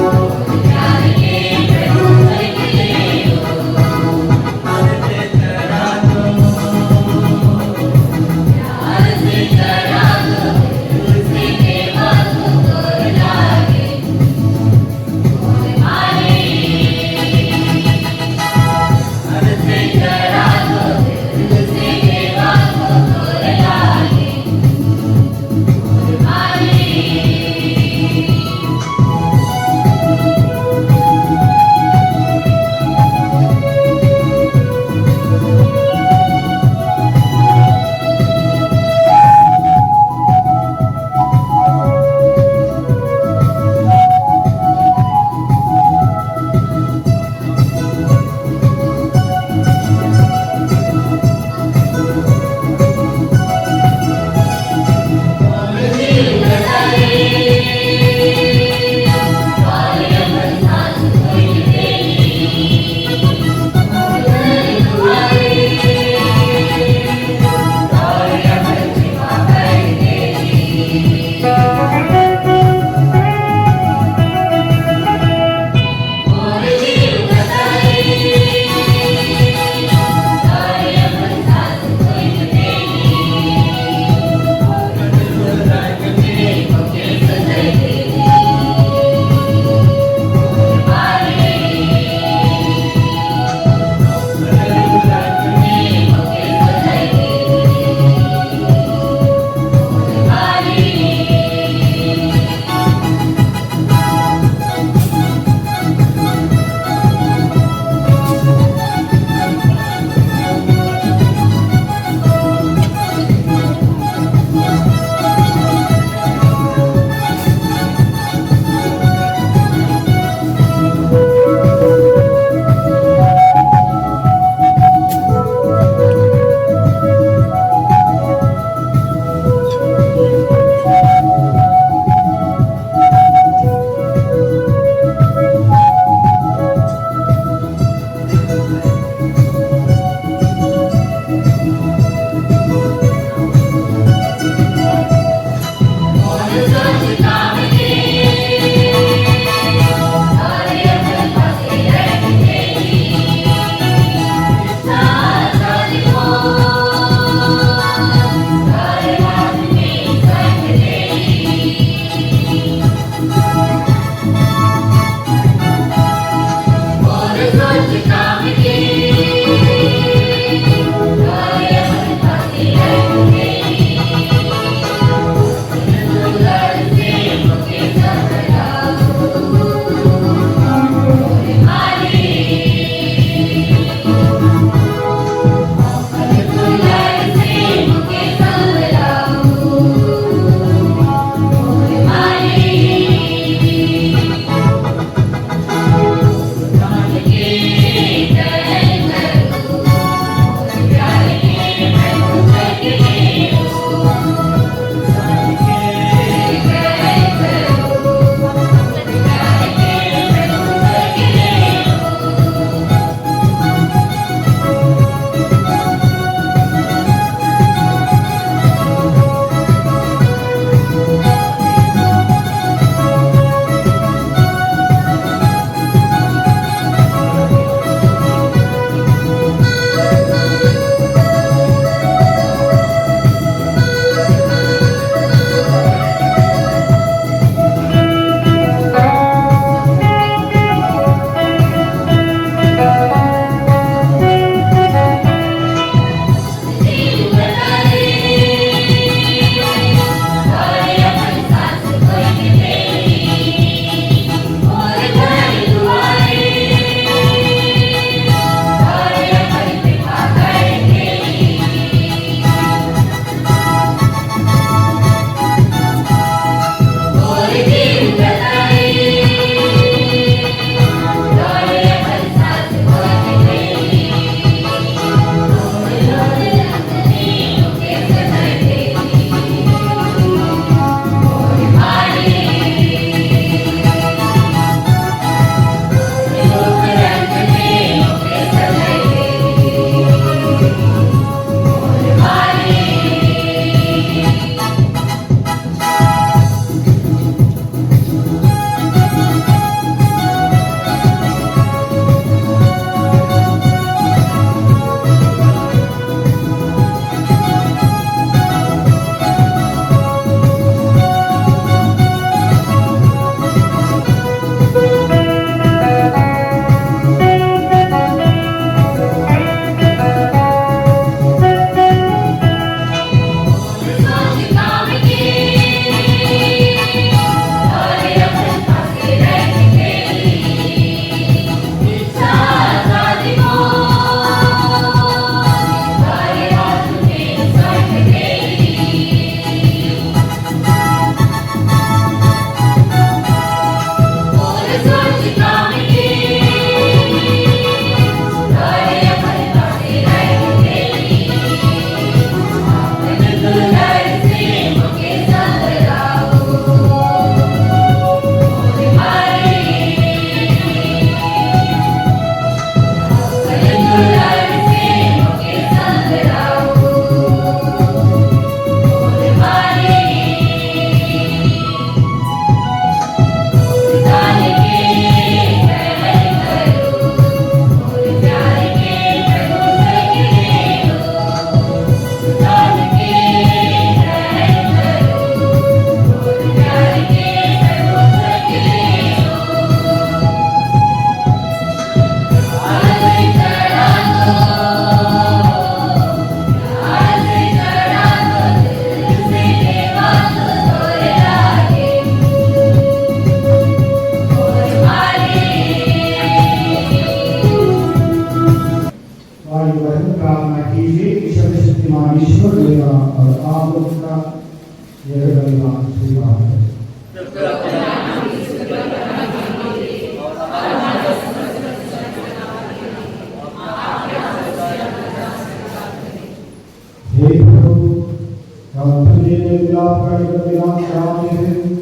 आपका विराम कराते हैं।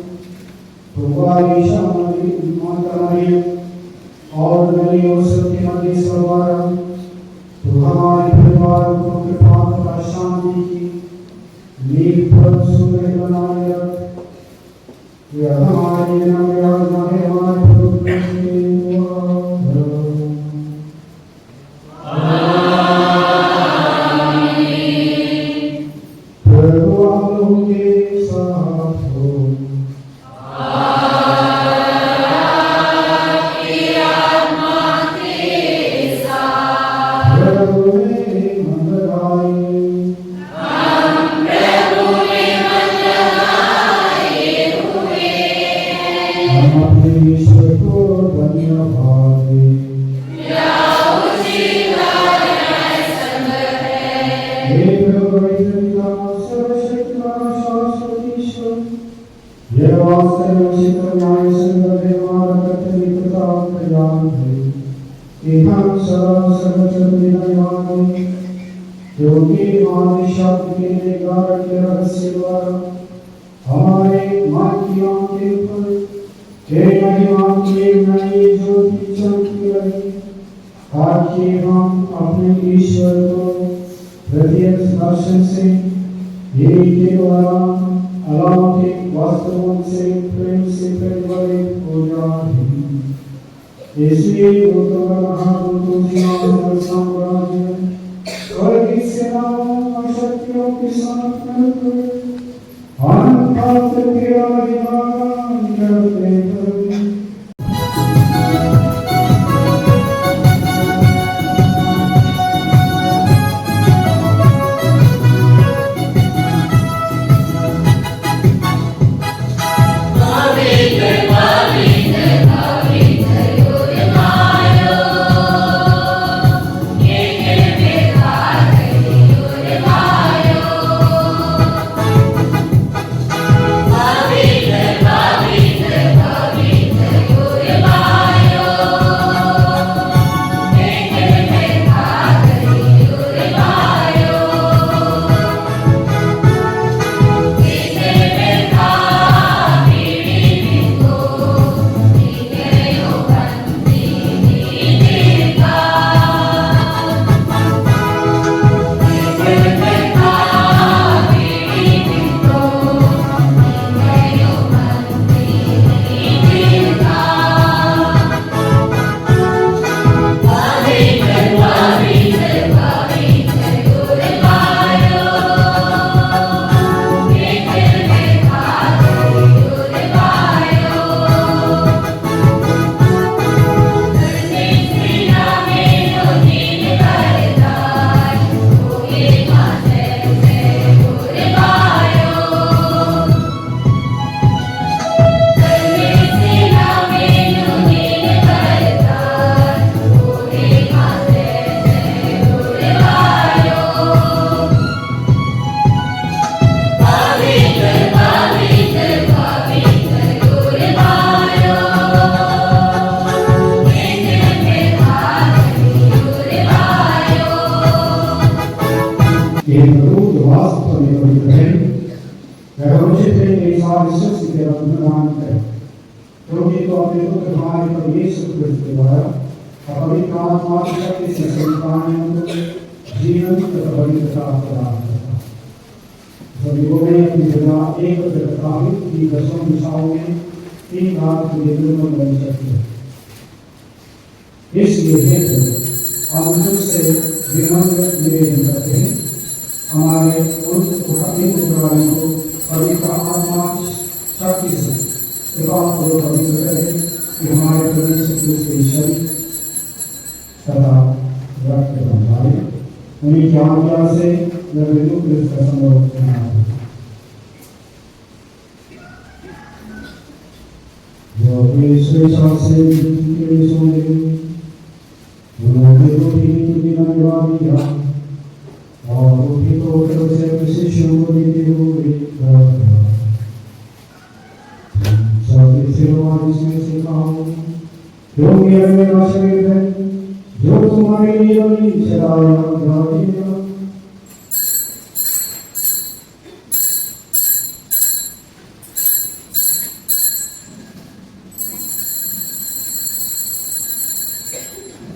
तो वह ईशा माता मरियम और नई और सत्य मध्य सवार तो हमारे परिवार को कृपा और शांति की नींव पर सुंदर बनाए रख। यह हमारे नाम हमारे प्रभु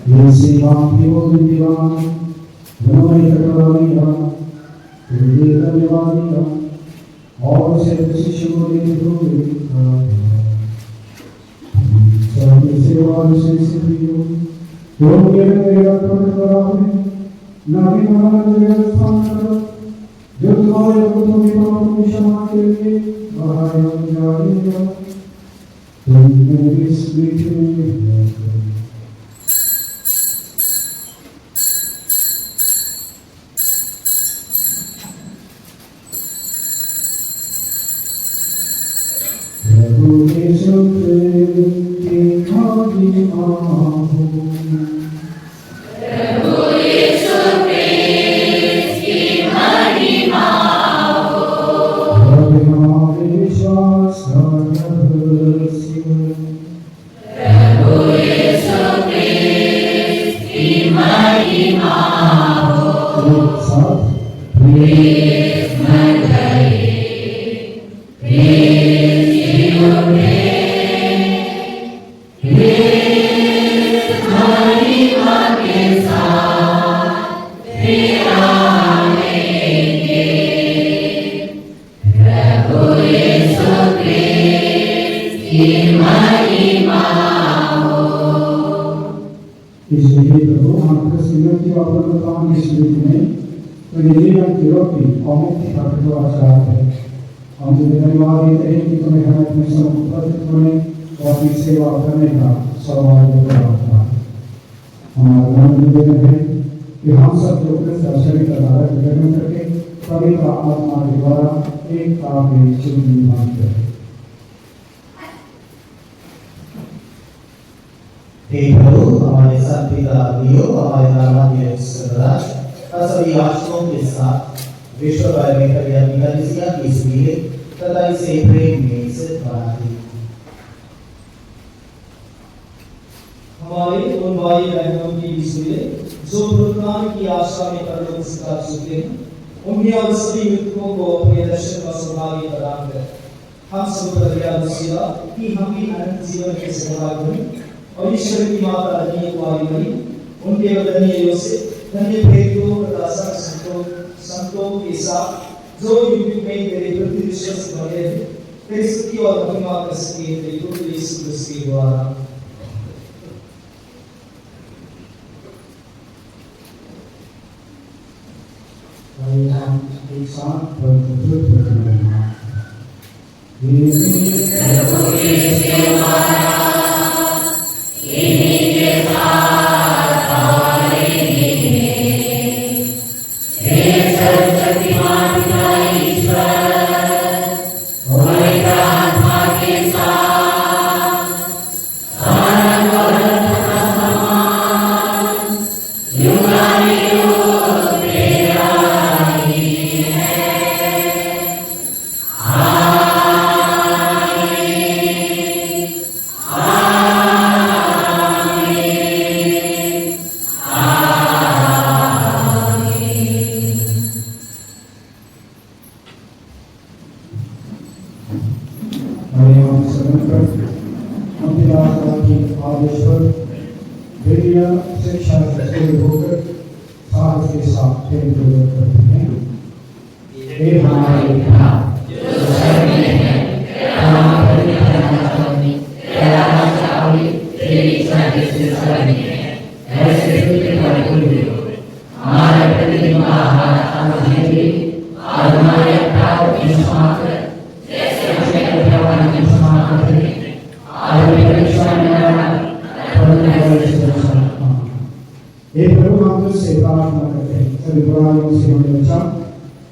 ये सेवा की वो विद्वान मनोमय कटोरा तुझे धन्यवाद और उसे शिष्य को दे दो सभी सेवा से सिद्धियो जो मेरे कटोरा में नाभी मारा जो स्थान करो जो तुम्हारे पुत्रों के पापों को क्षमा के लिए बाहर जाएगा तुम मेरी स्मृति में हमारे साथ पिता दियो हमारे नाम सभी आश्रमों के साथ विश्व भर में कलिसिया की इसलिए तथा इसे प्रेम में सिद्ध बना दी। हमारे उन भाई बहनों की इसलिए जो पुनरुत्थान की आशा में परलोक से जा चुके हैं, उनके और सभी मृतकों को अपने दर्शन का सौभाग्य प्रदान कर हम सब पर याद सेवा कि हम भी अनंत जीवन के सहभागी बने और ईश्वर की माता धन्य कुमारी मरी उनके धन्य योसेफ धन्य प्रेरितों तथा संतों के साथ जो युग में तेरे प्रति विश्वास बने रहे तेरी स्तुति और महिमा कर सके तेरे पुत्र यीशु मसीह के द्वारा। एक साथ प्रभु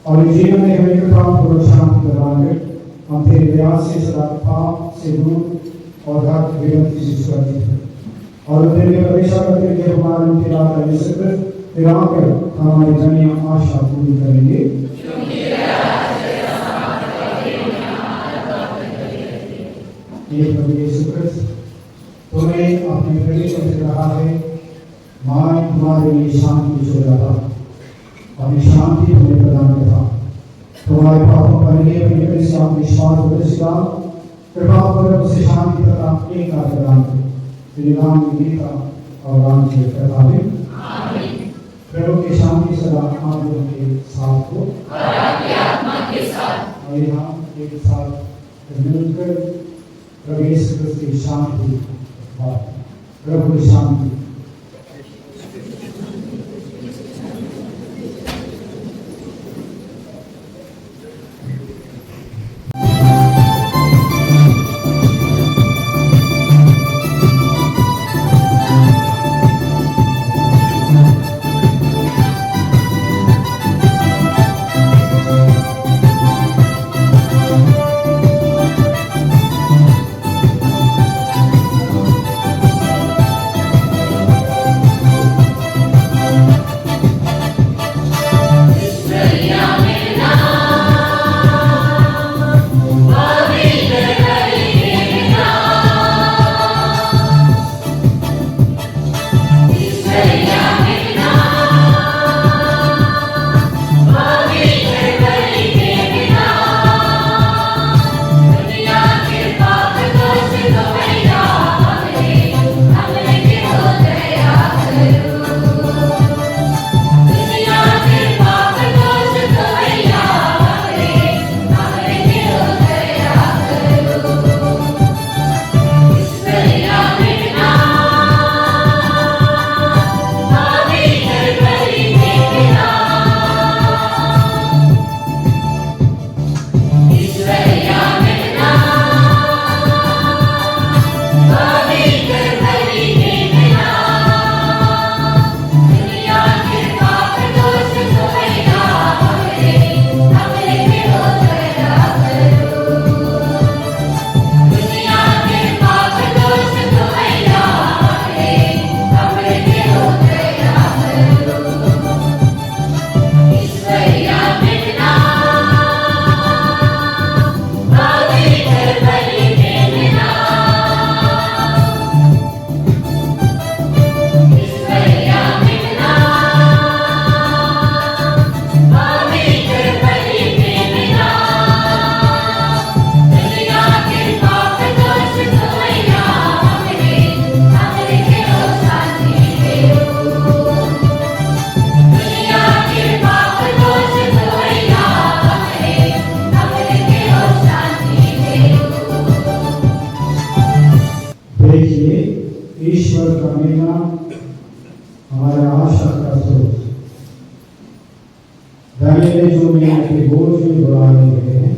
और जीवन में हमें कृपा और शांति प्रदान कर हम तेरे दया से सदा पाप से दूर और हर विपत्ति से सुरक्षित और तेरे प्रवेश करते हुए हमारे उनके लाभ करने से तेरा कर हमारी जनिया आशा पूरी करेंगे। ये प्रभु यीशु क्रिस्त तुम्हें अपने प्रेम से कहा है मैं तुम्हारे लिए शांति छोड़ रहा अपनी शांति तुम्हें प्रदान करा तुम्हारे पापों पर लिए अपने प्रेम से आप विश्वास बरसिका कृपा कर उसे शांति तथा एकता प्रदान कर तेरे नाम में गीता और नाम से आमीन। प्रभु की शांति सदा आप लोगों के साथ हो और आपकी आत्मा के साथ। और यहाँ एक साथ मिलकर प्रभु यीशु क्रिस्त की शांति प्रभु की शांति। ईश्वर का मिलना हमारा आशा का स्रोत। धन्य जो मिलने के बोझ में बुला रहे हैं।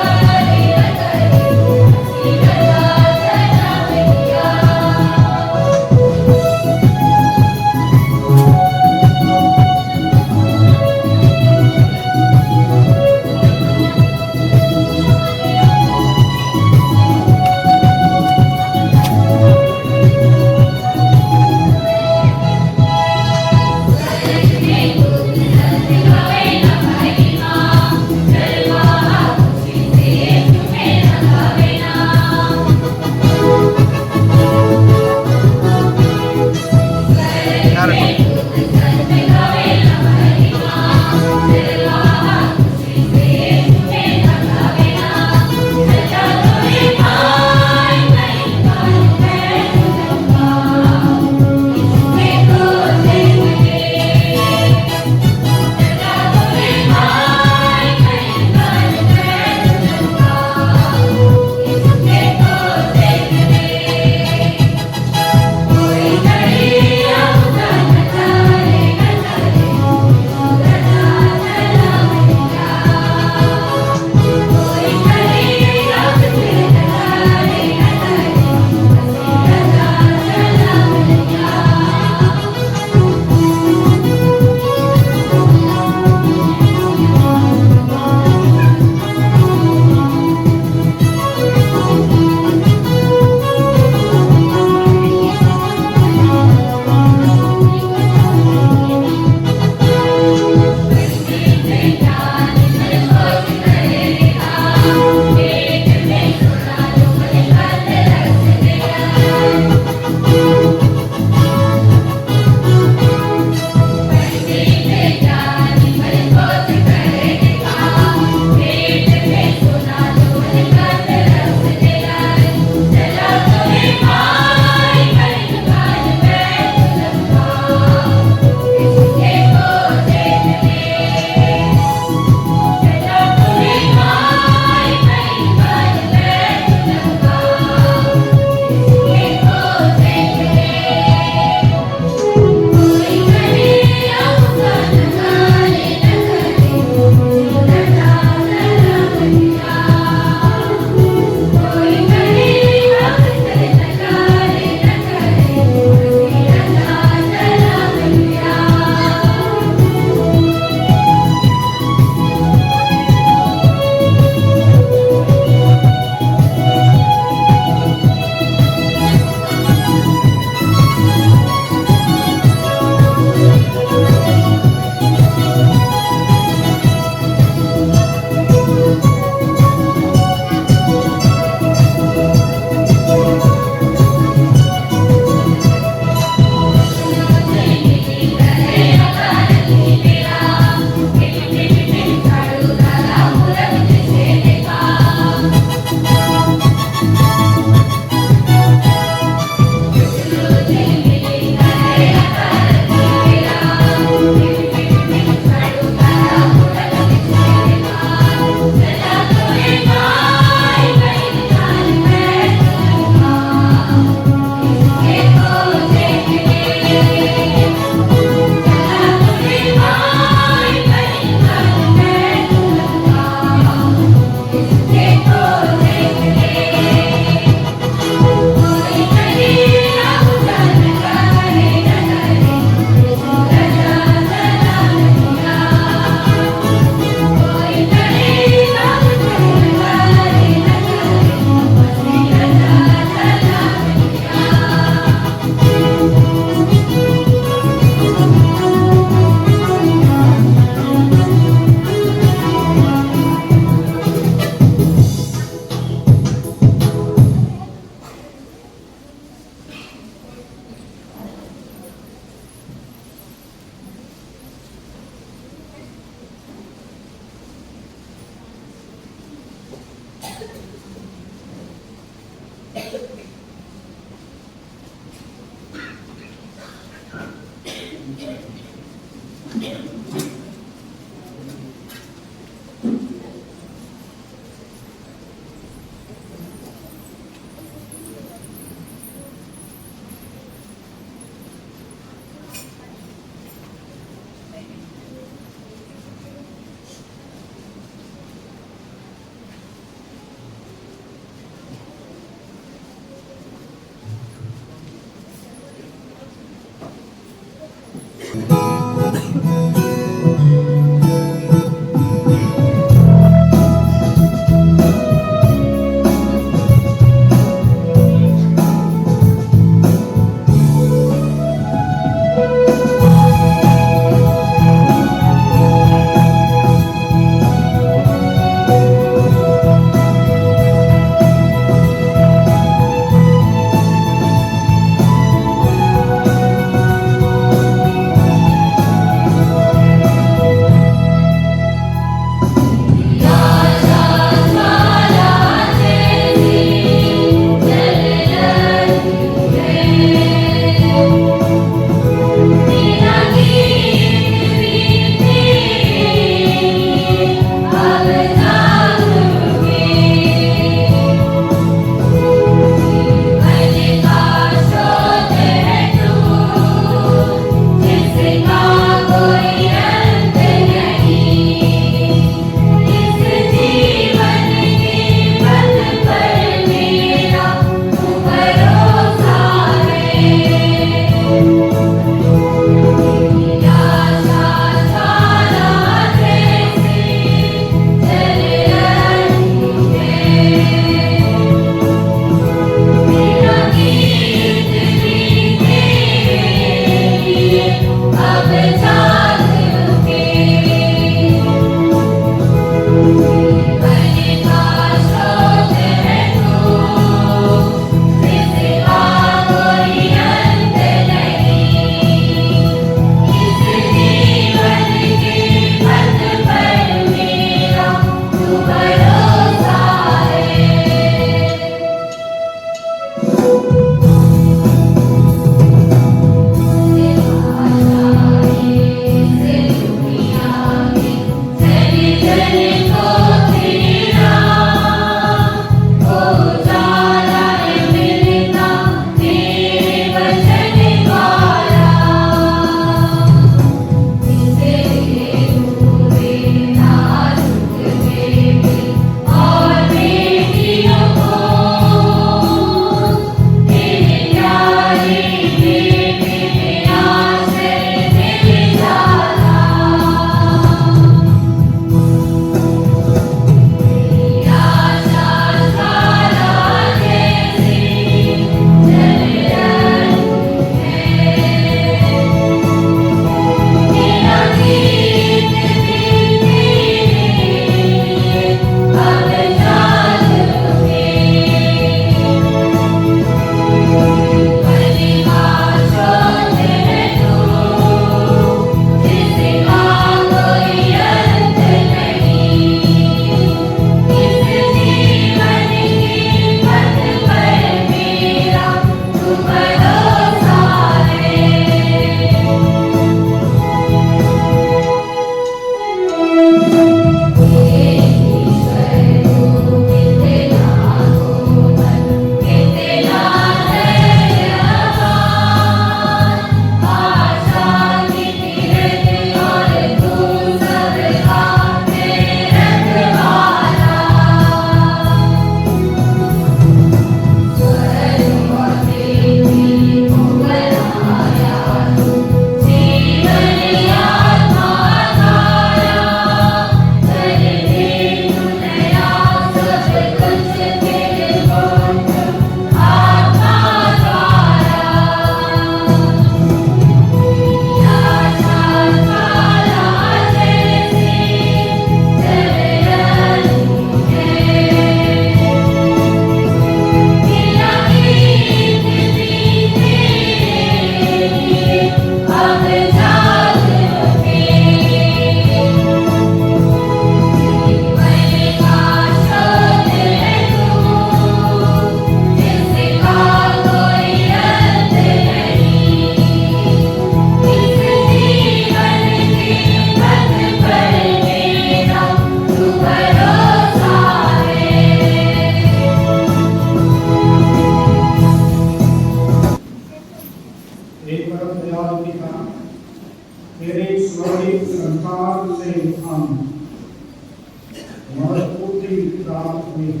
हुई है।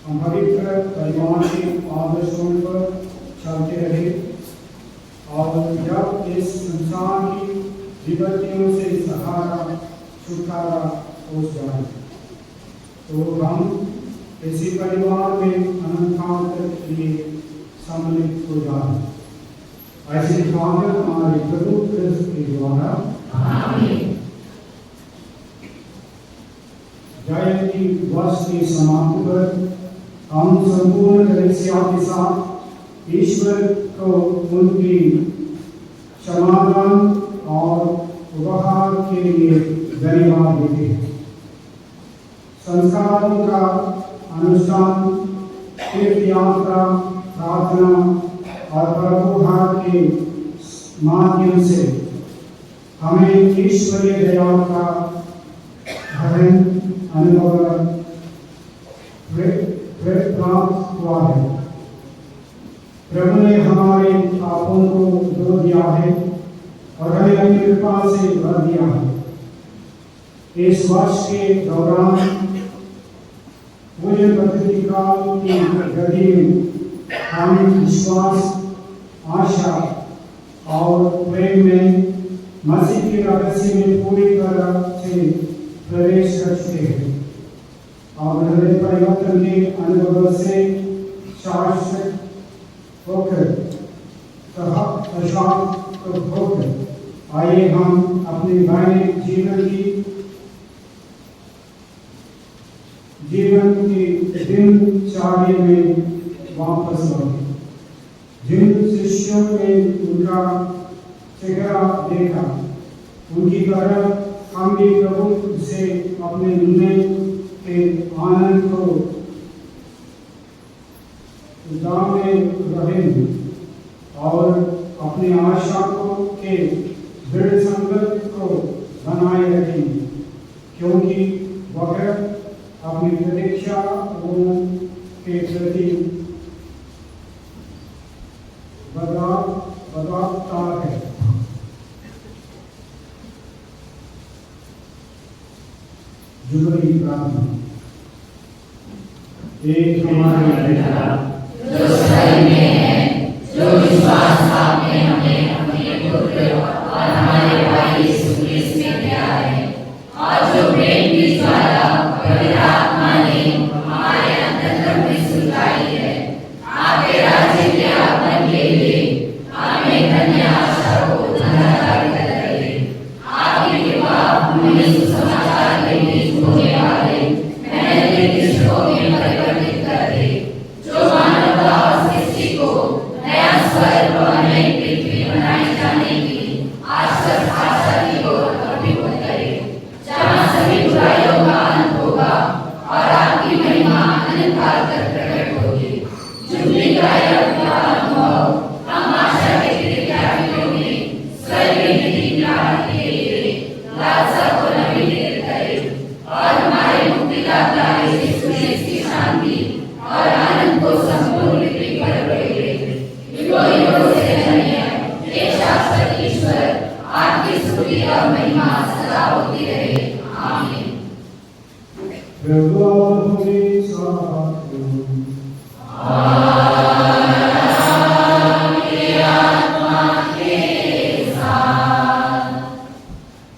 हम पवित्र परिवार के आदर्शों पर चलते रहे और जब इस संसार की विपत्तियों से सहारा छुटकारा हो जाए तो हम इसी परिवार में अनंतकाल के लिए सम्मिलित हो जाए। ऐसे भागवत हमारे प्रभु क्रिस्त के द्वारा जयंती वर्ष की समाप्ति पर हम संपूर्ण कलीसिया के साथ ईश्वर को उनकी क्षमादान और उपहार के लिए धन्यवाद देते हैं। संस्कारों का अनुष्ठान, तीर्थ यात्रा, प्रार्थना और प्रभुभाव के माध्यम से हमें ईश्वरीय दया का गहन अनुभव प्राप्त हुआ है। प्रभु ने हमारे पापों को धो दिया है और हमें अपनी कृपा से भर दिया है। इस वर्ष के दौरान पूरे पद्धति काल की गति में हमें विश्वास, आशा और प्रेम में मसीह के रहस्य में पूरी तरह से प्रवेश कर चुके हैं और हृदय परिवर्तन के अनुभव से शाश्वत होकर आइए हम अपने दैनिक जीवन की दिनचर्या में वापस लौटे। जिन शिष्यों ने उनका चेहरा देखा उनकी तरह हम भी प्रभु से अपने मिलने के आनंद को दामे रहेंगे और अपनी आशा को के दृढ़ संकल्प को बनाए रखेंगे, क्योंकि वह अपनी प्रतीक्षा के प्रति बदलाता है। जुबली प्रार्थना। एक हमारे पिता जो स्वर्ग में है, जो विश्वास आपने हमें अपने पुत्र और हमारे भाई यीशु क्रिस्त में दिया है और जो प्रेम की ज्वाला पवित्र आत्मा ने हमारे अंतरंग में सुलगाई है, आपके राज्य के आगमन के लिए हमें धन्य आशा को धन्यवाद करे। आपकी कृपा हमें सुसमाचार के बीच होने वाले मैंने दृष्टों में परिवर्तित कर दे, जो मानवता और सृष्टि को नया स्वर्ग और नई पृथ्वी बनाए जाने की आशा की ओर अभिमुख करे, जहाँ सभी बुराइयों का अंत होगा और आपकी महिमा अनंत काल तक प्रकट होगी। जुबली का यह अनुभव हम आशा के विद्यार्थियों में स्वर्गीय नीति प्राप्ति के लिए लालसा को नवीनीकृत करे और हमारे मुक्तिदाता यीशु मसीह की शांति और आनंद को संपूर्ण पृथ्वी पर बढ़े। युगों युगों से धन्य हे शाश्वत ईश्वर, आपकी स्तुति और महिमा सदा होती रहे। आमीन। प्रभु के साथ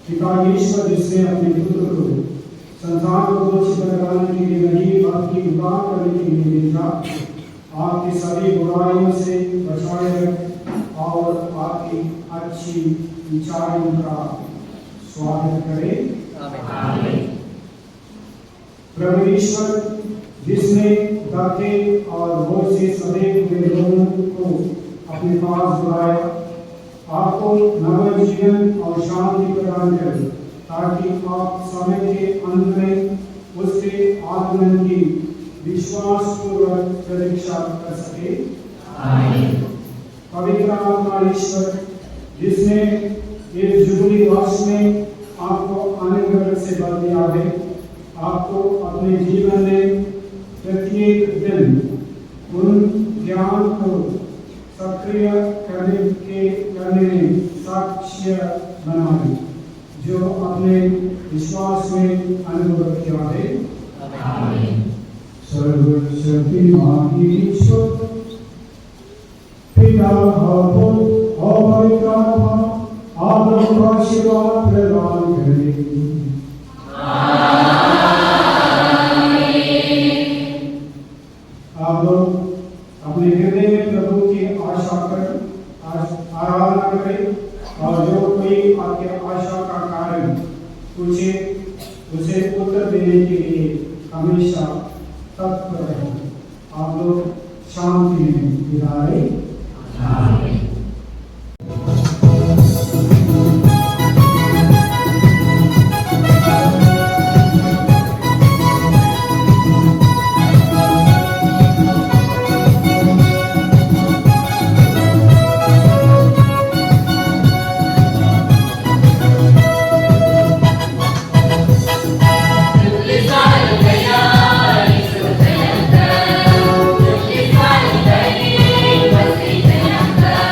पिता ईश्वर जिसने अपने पुत्र को संसार को दोषी बनाने के लिए नहीं आपकी उद्धार करने के लिए भेजा, आपकी सभी बुराइयों से बचाए और आपकी अच्छी विचारों का स्वागत करे। प्रभु ईश्वर जिसने धके और बोझ से सदैव हुए लोगों को अपने पास बुलाया, आपको नव जीवन और शांति प्रदान करे, ताकि आप समय के अंत में उसके आगमन की विश्वास पूर्वक प्रतीक्षा कर सके। पवित्र आत्मा ईश्वर जिसने इस जुबली वर्ष में आपको अनुग्रह से भर दिया है, आपको अपने जीवन में प्रत्येक दिन उन ज्ञान को सक्रिय करने में साक्ष्य बनाए जो अपने विश्वास में अनुभव किया है। सर्वशक्तिमान ईश्वर पिता पुत्र और पवित्र आत्मा आप लोगों को आशीर्वाद प्रदान करें। आप लोग अपने हृदय में प्रभु की आशा कर आराधना करें और जो कोई आपके आशा का कारण पूछे उसे उत्तर देने के लिए हमेशा तत्पर रहें। आप लोग शांति में विदा रहे। Basta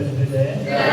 प्रतिष्ठित है